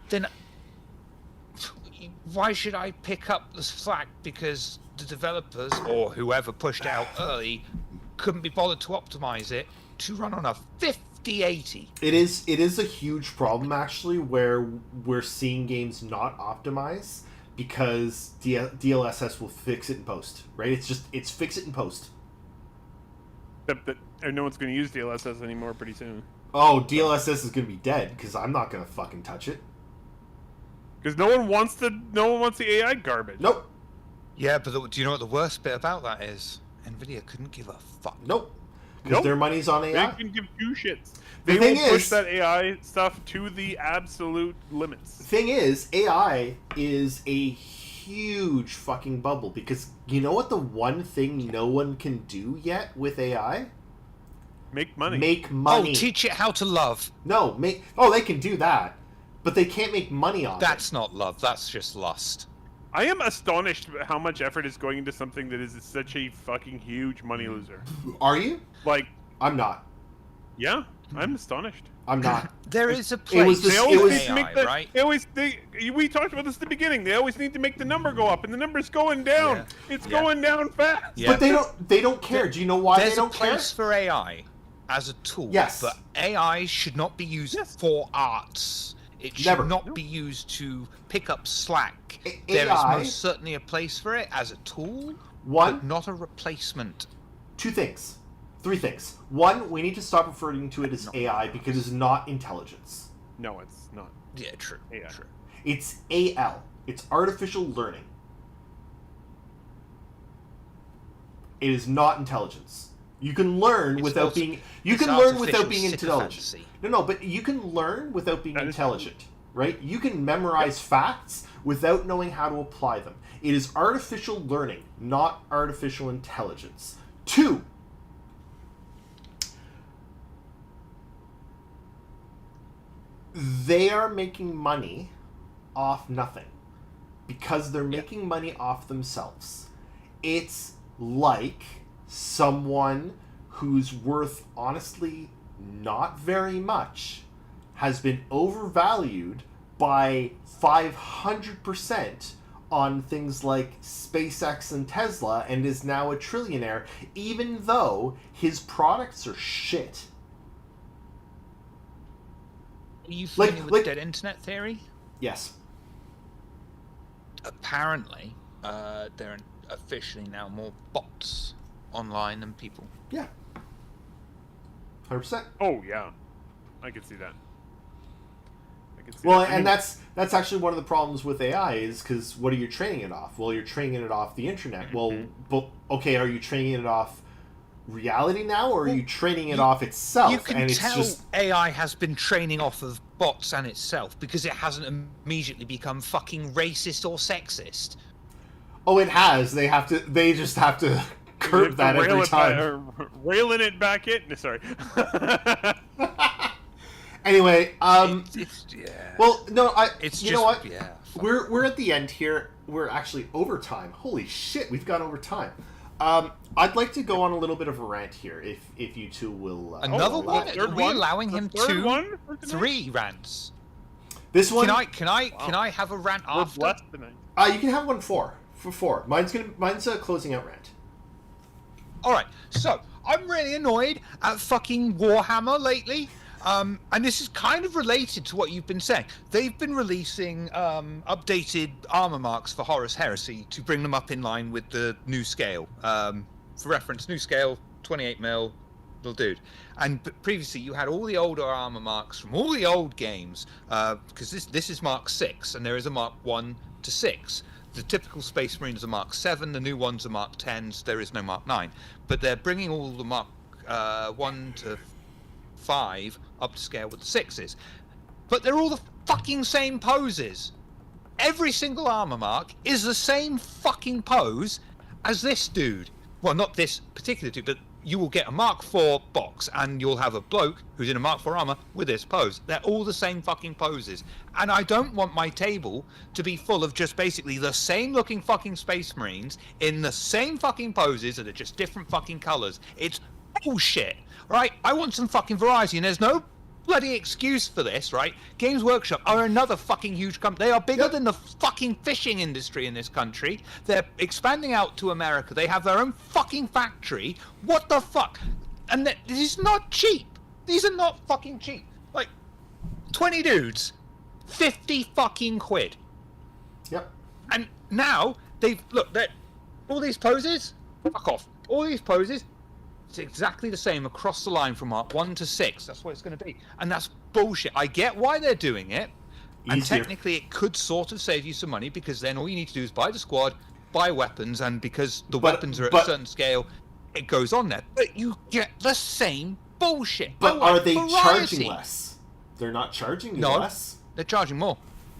then why should I pick up the slack because the developers or whoever pushed out early couldn't be bothered to optimize it to run on a 5080? It is a huge problem actually, where we're seeing games not optimize because DLSS will fix it in post, right? It's fix it in post. Except that no one's going to use DLSS anymore pretty soon. Oh, DLSS is gonna be dead because I'm not gonna fucking touch it. Because no one wants the AI garbage. Nope. Yeah, but do you know what the worst bit about that is? Nvidia couldn't give a fuck. Nope. Because Nope. their money's on They AI. can give two shits. The They thing will push is- that AI stuff to the absolute limits. Thing is, AI is a huge fucking bubble because you know what the one thing no one can do yet with AI? Make money. Make money. Oh, teach it how to love. No, make... Oh, they can do that. But they can't make money on That's not love. That's just lust. I am astonished at how much effort is going into something that is such a fucking huge money loser. it. Are you? Like, I'm not. yeah, I'm astonished. I'm not. There is a It place was They this- for always was- need to AI, make the. right? We talked about this at the beginning. They always need to make the number go up, and the number's going down. Yeah. It's Yeah. going down fast. Yeah. But they don't care. Do you know why There's they don't a care? place for AI as a tool. Yes. But AI should not be used Yes. for arts. It should Never. not be used to pick up slack. A- There is AI most certainly a place for it as a tool, but One, not a replacement. two things. Three things. One, we need to stop referring to it as AI because it's not intelligence. No, it's not. Yeah, true. AI. True. It's AL. It's artificial learning. It is not intelligence. You can learn It's without also- being... You it's can learn without artificial being intelligent. sycophancy. No, but you can learn without being That is intelligent, right? You can memorize facts without knowing how to apply them. It is artificial learning, not artificial intelligence. 2, they are making money off nothing because they're making money off themselves. It's like someone who's worth honestly not very much has been overvalued by 500% on things like SpaceX and Tesla and is now a trillionaire, even though his products are shit. Are you familiar with dead internet theory? Yes. Apparently, there are officially now more bots online than people. Yeah. 100%. Oh yeah, I can see that. Well, and that's actually one of the problems with AI is because what are you training it off? Well, you're training it off the internet. Well, but okay, are you training it off reality now, or are you training it off itself? You can tell AI has been training off of bots and itself because it hasn't immediately become fucking racist or sexist. Oh, it has. They just have to curb that every time. Railing it back in. Sorry. Anyway, it's yeah. Well, no, It's you just, know what? Yeah. We're at the end here. We're actually overtime. Holy shit, we've gone over time. I'd like to go on a little bit of a rant here, if you two will. Another one? Are we allowing him one? 3 rants? This one. Can I have a rant after? Less than You can have one for 4. Mine's a closing out rant. All right. So I'm really annoyed at fucking Warhammer lately. And this is kind of related to what you've been saying. They've been releasing updated armor marks for Horus Heresy to bring them up in line with the new scale. For reference, new scale, 28mm, little dude. And previously you had all the older armor marks from all the old games, because this is Mark 6, and there is a Mark 1 to 6. The typical Space Marine is a Mark 7, the new ones are Mark 10s, there is no Mark 9. But they're bringing all the Mark 1 to 5 up to scale with the 6s, but they're all the fucking same poses. Every single armor mark is the same fucking pose as this dude. Well, not this particular dude, but you will get a Mark 4 box and you'll have a bloke who's in a Mark 4 armor with this pose. They're all the same fucking poses, and I don't want my table to be full of just basically the same looking fucking Space Marines in the same fucking poses that are just different fucking colors. It's bullshit. Right, I want some fucking variety, and there's no bloody excuse for this, right? Games Workshop are another fucking huge company. They are bigger than the fucking fishing industry in this country. They're expanding out to America. They have their own fucking factory. What the fuck? And this is not cheap. These are not fucking cheap. Like, 20 dudes, 50 fucking quid. Yep. And now, all these poses, fuck off. All these poses, it's exactly the same across the line from Mark 1 to 6. That's what it's going to be. And that's bullshit. I get why they're doing it. And technically it could sort of save you some money, because then all you need to do is buy the squad, buy weapons, and because the weapons are at a certain scale, it goes on there. But you get the same bullshit. But are they charging less? They're not charging less? They're charging more.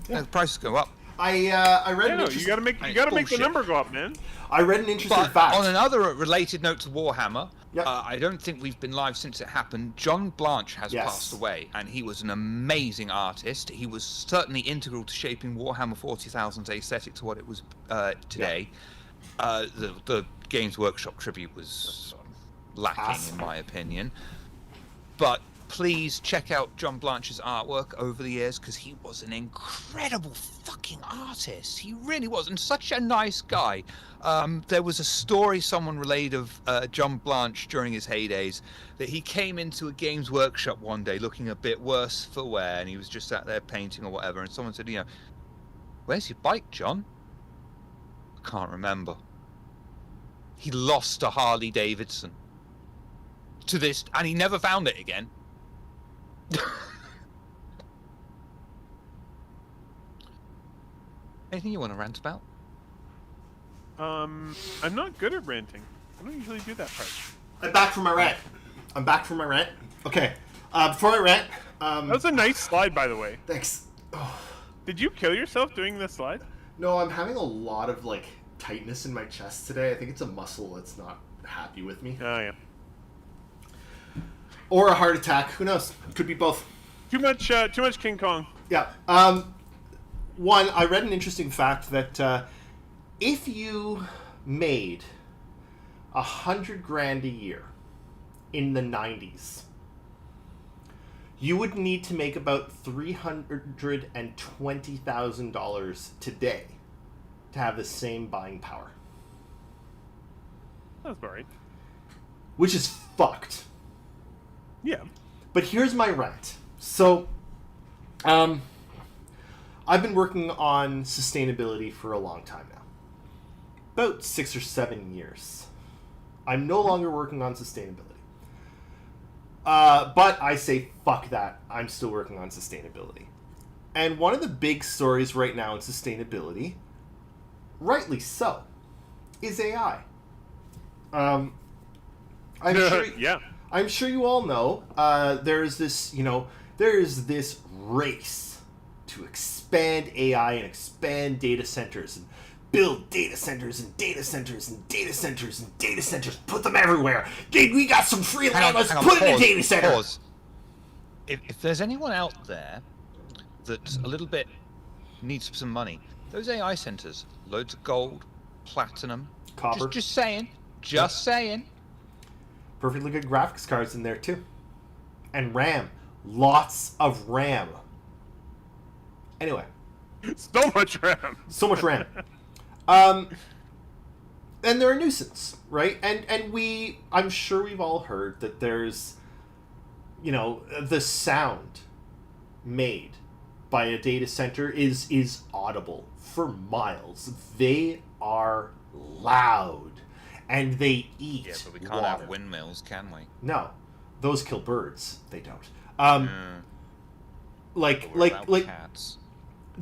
Yeah. The prices go up. I read an you gotta make the number go up, man. I read an interesting fact. On another related note to Warhammer, yep. I don't think we've been live since it happened. John Blanche has passed away, and he was an amazing artist. He was certainly integral to shaping Warhammer 40,000's aesthetic to what it was today. Yep. The Games Workshop tribute was lacking, in my opinion. But please check out John Blanche's artwork over the years, because he was an incredible fucking artist. He really was, and such a nice guy. There was a story someone relayed of John Blanche during his heydays, that he came into a Games Workshop one day looking a bit worse for wear, and he was just sat there painting or whatever, and someone said, "Where's your bike, John?" I can't remember. He lost a Harley Davidson to this, and he never found it again. Anything you want to rant about? I'm not good at ranting. I don't usually do that part. I'm back from my rant. Okay. Before I rant, that was a nice slide, by the way. Thanks. Did you kill yourself doing this slide? No, I'm having a lot of like tightness in my chest today. I think it's a muscle that's not happy with me. Oh yeah. Or a heart attack. Who knows? Could be both. Too much King Kong. Yeah. One, I read an interesting fact that if you made $100,000 a year in the 90s, you would need to make about $320,000 today to have the same buying power. That's all right. Which is fucked. Yeah. But here's my rant. So, I've been working on sustainability for a long time now. About 6 or 7 years. I'm no longer working on sustainability. But I say, fuck that. I'm still working on sustainability. And one of the big stories right now in sustainability, rightly so, is AI. I'm sure. Yeah. I'm sure you all know. There's this race to expand AI and expand data centers and build data centers and data centers and data centers and data centers. Put them everywhere. We got some free land. Let's put it in a data center. Pause. If there's anyone out there that's a little bit needs some money, those AI centers, loads of gold, platinum, Copper. Just saying. Just saying. Perfectly good graphics cards in there too. And RAM. Lots of RAM. Anyway. So much RAM. So much RAM. And they're a nuisance, right? And I'm sure we've all heard that there's, the sound made by a data center is audible for miles. They are loud. And they eat Yeah, but we can't water. have windmills, can we? No. Those kill birds. They don't. What Like about cats?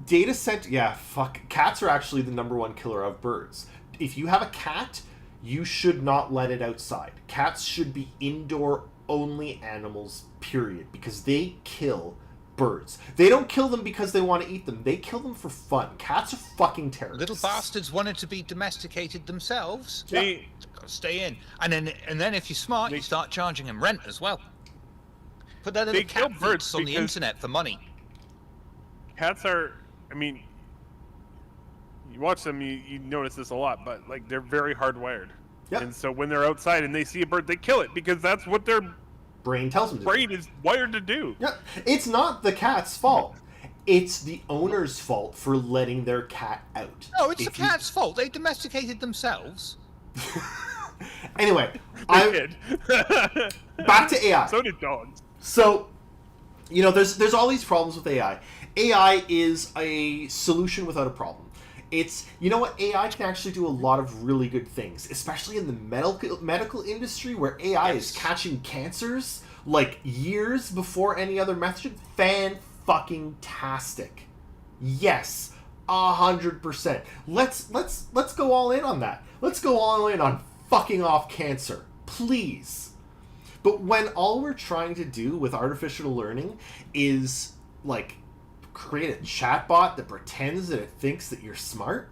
data center, yeah, fuck. Cats are actually the number one killer of birds. If you have a cat, you should not let it outside. Cats should be indoor only animals, period, because they kill birds. They don't kill them because they want to eat them. They kill them for fun. Cats are fucking terrorists. Little bastards wanted to be domesticated themselves. Yeah. Gotta stay in, and then if you're smart, you start charging them rent as well. Put that little They kill cat birds feeds on the because- internet for money. Cats are, you watch them, you notice this a lot, but like they're very hardwired. Yep. And so when they're outside and they see a bird, they kill it because that's what their Brain tells them to. brain is wired to do. Yeah, it's not the cat's fault. It's the owner's fault for letting their cat out. No, it's the If you- cat's fault. They domesticated themselves. Anyway, They did. back to AI. So did dogs. So, there's all these problems with AI. AI is a solution without a problem. It's, AI can actually do a lot of really good things, especially in the medical industry where AI is catching cancers like years before any other method. Fan-fucking-tastic. Yes, 100%. Let's go all in on that. Let's go all in on fucking off cancer, please. But when all we're trying to do with artificial learning is, like, create a chatbot that pretends that it thinks that you're smart?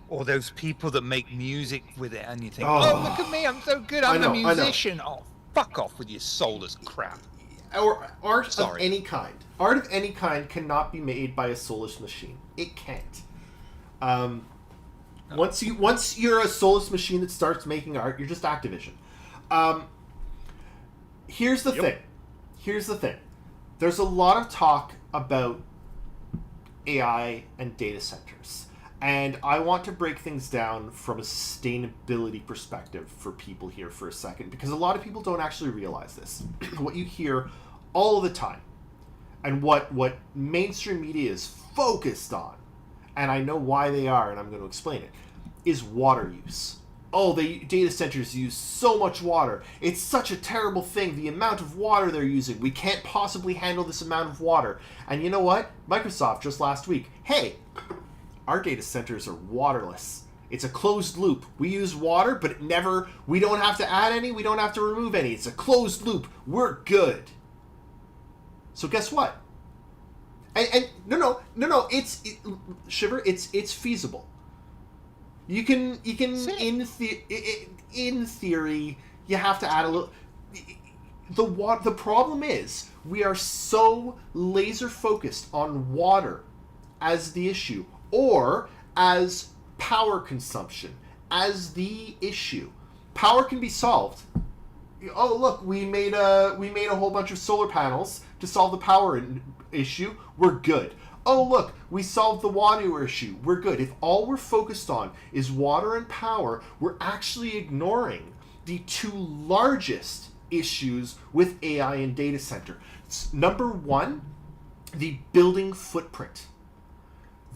Or those people that make music with it and you think, Oh. oh, look at me, I'm so good, I'm I know. a musician. Oh, fuck off with your soulless crap. Or art Sorry. of any kind. Art of any kind cannot be made by a soulless machine. It can't. Once you're a soulless machine that starts making art, you're just Activision. Here's the thing. There's a lot of talk about AI and data centers. And I want to break things down from a sustainability perspective for people here for a second, because a lot of people don't actually realize this. What you hear all the time, and what mainstream media is focused on, and I know why they are, and I'm going to explain it, is water use. Oh, data centers use so much water. It's such a terrible thing, the amount of water they're using. We can't possibly handle this amount of water. And you know what? Microsoft just last week, hey, our data centers are waterless. It's a closed loop. We use water, but we don't have to add any, we don't have to remove any. It's a closed loop. We're good. So guess what? And no, Shiver, it's feasible. You can in theory, you have to add a little. The problem is we are so laser focused on water as the issue, or as power consumption as the issue. Power can be solved. Oh look, we made a whole bunch of solar panels to solve the power issue. We're good. Oh look, we solved the water issue. We're good. If all we're focused on is water and power, we're actually ignoring the two largest issues with AI and data center. Number one, the building footprint.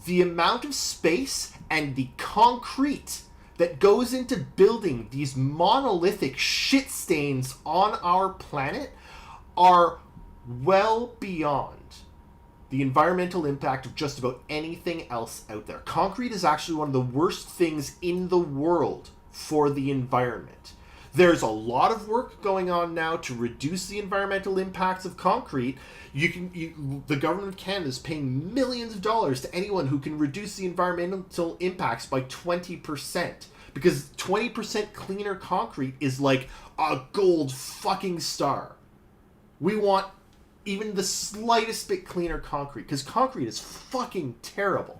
The amount of space and the concrete that goes into building these monolithic shit stains on our planet are well beyond the environmental impact of just about anything else out there. Concrete is actually one of the worst things in the world for the environment. There's a lot of work going on now to reduce the environmental impacts of concrete. The government of Canada is paying millions of dollars to anyone who can reduce the environmental impacts by 20%. Because 20% cleaner concrete is like a gold fucking star. We want even the slightest bit cleaner concrete, because concrete is fucking terrible.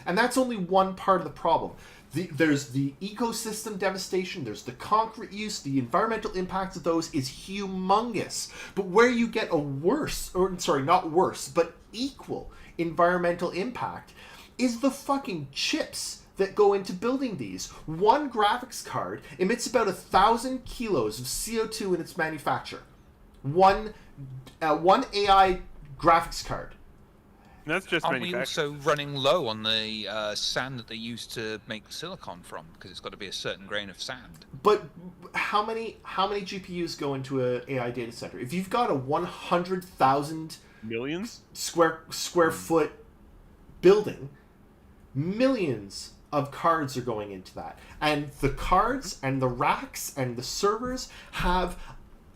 And that's only one part of the problem. There's the ecosystem devastation, there's the concrete use, the environmental impacts of those is humongous. But where you get not worse, but equal environmental impact is the fucking chips that go into building these. One graphics card emits about 1,000 kilos of CO2 in its manufacture. One AI graphics card. And that's just Aren't we manufacturing. also running low on the sand that they use to make silicon from? Because it's got to be a certain grain of sand. But how many GPUs go into an AI data center? If you've got a 100,000 Millions? square foot building, millions of cards are going into that. And the cards and the racks and the servers have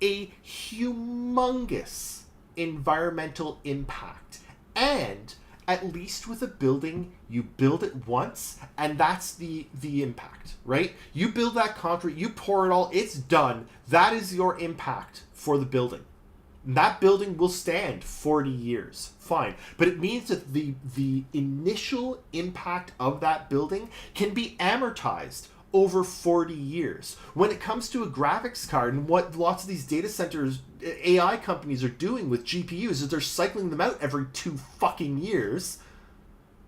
a humongous environmental impact. And at least with a building, you build it once, and that's the impact, right? You build that concrete, you pour it all, it's done. That is your impact for the building. That building will stand 40 years, fine. But it means that the initial impact of that building can be amortized over 40 years. When it comes to a graphics card, and what lots of these data centers, AI companies are doing with GPUs is they're cycling them out every 2 fucking years.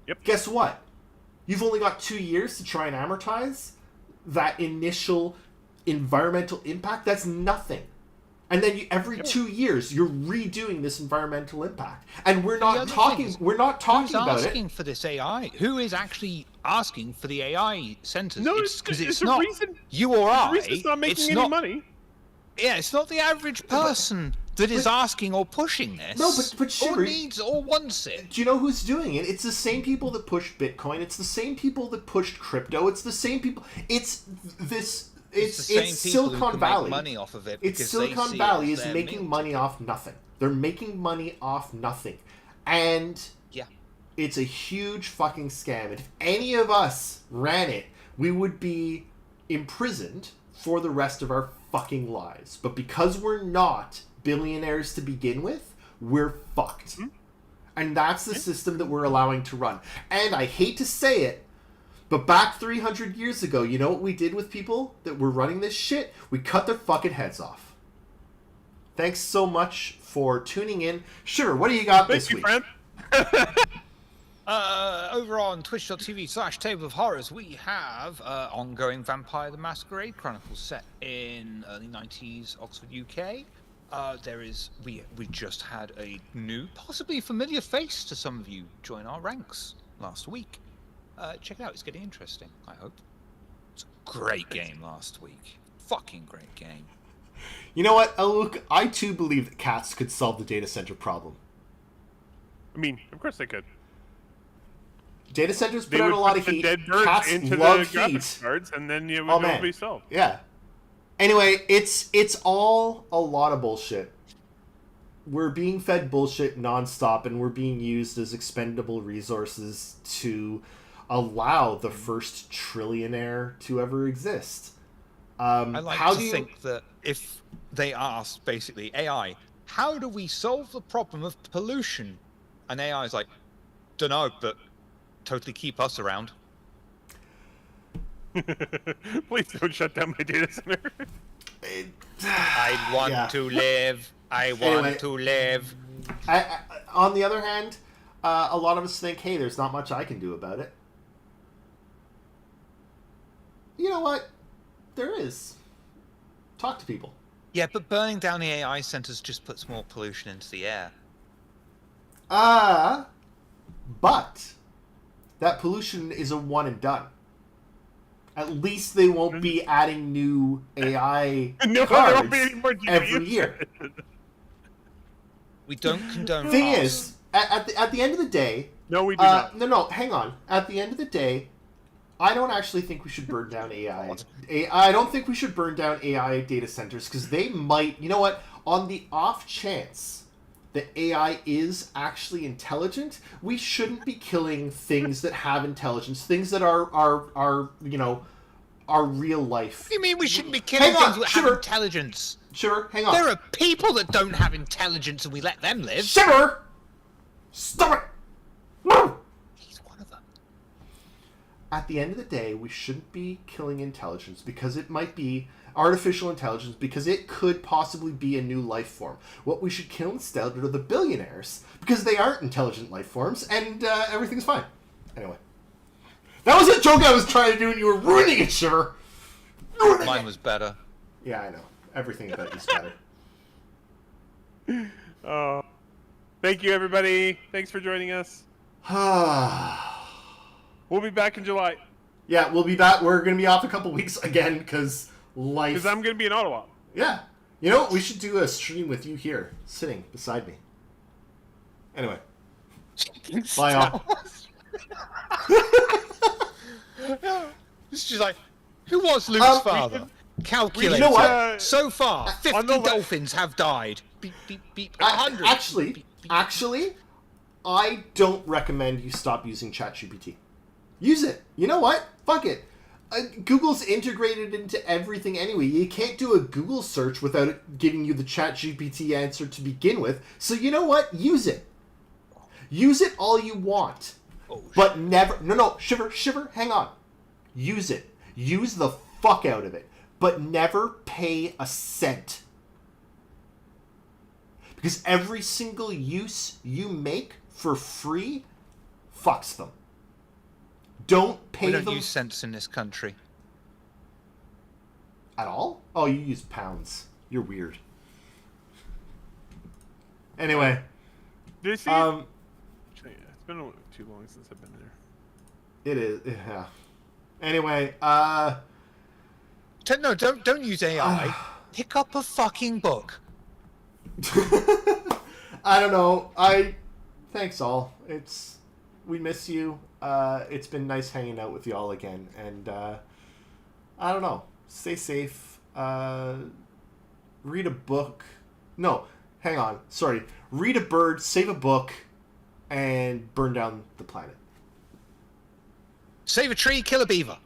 Yep. Guess what? You've only got 2 years to try and amortize that initial environmental impact. That's nothing. And then every 2 years, you're redoing this environmental impact. And we're not talking about Who's it. asking for this AI? Who is actually asking for the AI centers? No, because it's it's a not reason. you or The I. reason it's not making any money. Yeah, it's not the average person that is asking or pushing this. No, but or Shiver, needs or wants it. do you know who's doing it? It's the same people that pushed Bitcoin. It's the same people that pushed crypto. It's the same people. It's the same people Silicon who can Valley. make money off of it. It's because they Silicon see it Valley as is their making meal money ticket. off nothing. They're making money off nothing. And Yeah. it's a huge fucking scam. And if any of us ran it, we would be imprisoned for the rest of our fucking lives. But because we're not billionaires to begin with, we're fucked. Mm-hmm. And that's the system that we're allowing to run. And I hate to say it, but back 300 years ago, you know what we did with people that were running this shit? We cut their fucking heads off. Thanks so much for tuning in. Sure, what do you got this week? Friend. Over on twitch.tv/Table of Horrors, we have ongoing Vampire the Masquerade Chronicles set in early 90s Oxford, UK. We just had a new, possibly familiar face to some of you join our ranks last week. Check it out, it's getting interesting, I hope. It's a great game last week. Fucking great game. You know what, Luke? I too believe that cats could solve the data center problem. I mean, of course they could. Data centers put They out would a lot put of the heat. dead birds Cats into the love graphics heat. cards, and then it would Oh all man, be solved. yeah. Anyway, it's all a lot of bullshit. We're being fed bullshit nonstop, and we're being used as expendable resources to allow the first trillionaire to ever exist. I like how to do you think that if they asked, basically, AI, how do we solve the problem of pollution? And AI is like, dunno, but totally keep us around. Please don't shut down my data center. I want Yeah. to live. I want Anyway. to live. On the other hand, a lot of us think, hey, there's not much I can do about it. You know what? There is. Talk to people. Yeah, but burning down the AI centers just puts more pollution into the air. But that pollution is a one and done. At least they won't be adding new AI No, there cards won't be any more GPUs. every year. We don't condone Thing arson. is, at the end of the day, No, we do not. no, hang on. At the end of the day, I don't actually think we should burn down AI. I don't think we should burn down AI data centers because they might. You know what? On the off chance that AI is actually intelligent, we shouldn't be killing things that have intelligence, things that are real life. What do you mean we shouldn't be killing Hang on, things that have Shiver. intelligence? Shiver, hang on. There are people that don't have intelligence and we let them live. Shiver! Stop it! No! He's one of them. At the end of the day, we shouldn't be killing intelligence because it might be artificial intelligence because it could possibly be a new life form. What we should kill instead are the billionaires because they aren't intelligent life forms and everything's fine. Anyway. That was a joke I was trying to do and you were ruining it, Shiver! Ruining Mine it! was better. Yeah, I know. Everything about you's better. Thank you, everybody. Thanks for joining us. We'll be back in July Yeah, we'll be back. We're going to be off a couple weeks again because life... because I'm going to be in Ottawa. Yeah. You know what? We should do a stream with you here, sitting beside me. Anyway. Bye, all. It's just like, who was Luke's we father? Calculate. You know what? So far, 50 on the left- dolphins have died. Beep, beep, beep. 100. Actually, Beep, beep. actually, I don't recommend you stop using ChatGPT. Use it. You know what? Fuck it. Google's integrated into everything anyway. You can't do a Google search without it giving you the ChatGPT answer to begin with. So you know what? Use it. Use it all you want. Oh, But never... No, Shiver, hang on. Use it. Use the fuck out of it. But never pay a cent. Because every single use you make for free fucks them. Don't pay we don't them use cents in this country. at all? Oh, you use pounds. You're weird. Anyway, Did you see? um, Actually, it's been too long since I've been there. it is, yeah. Anyway, No, don't use AI. Pick up a fucking book. I don't know. Thanks all. We miss you. It's been nice hanging out with y'all again, and I don't know. Stay safe. Read a book. No, hang on. Sorry. Read a bird, save a book, and burn down the planet. Save a tree, kill a beaver.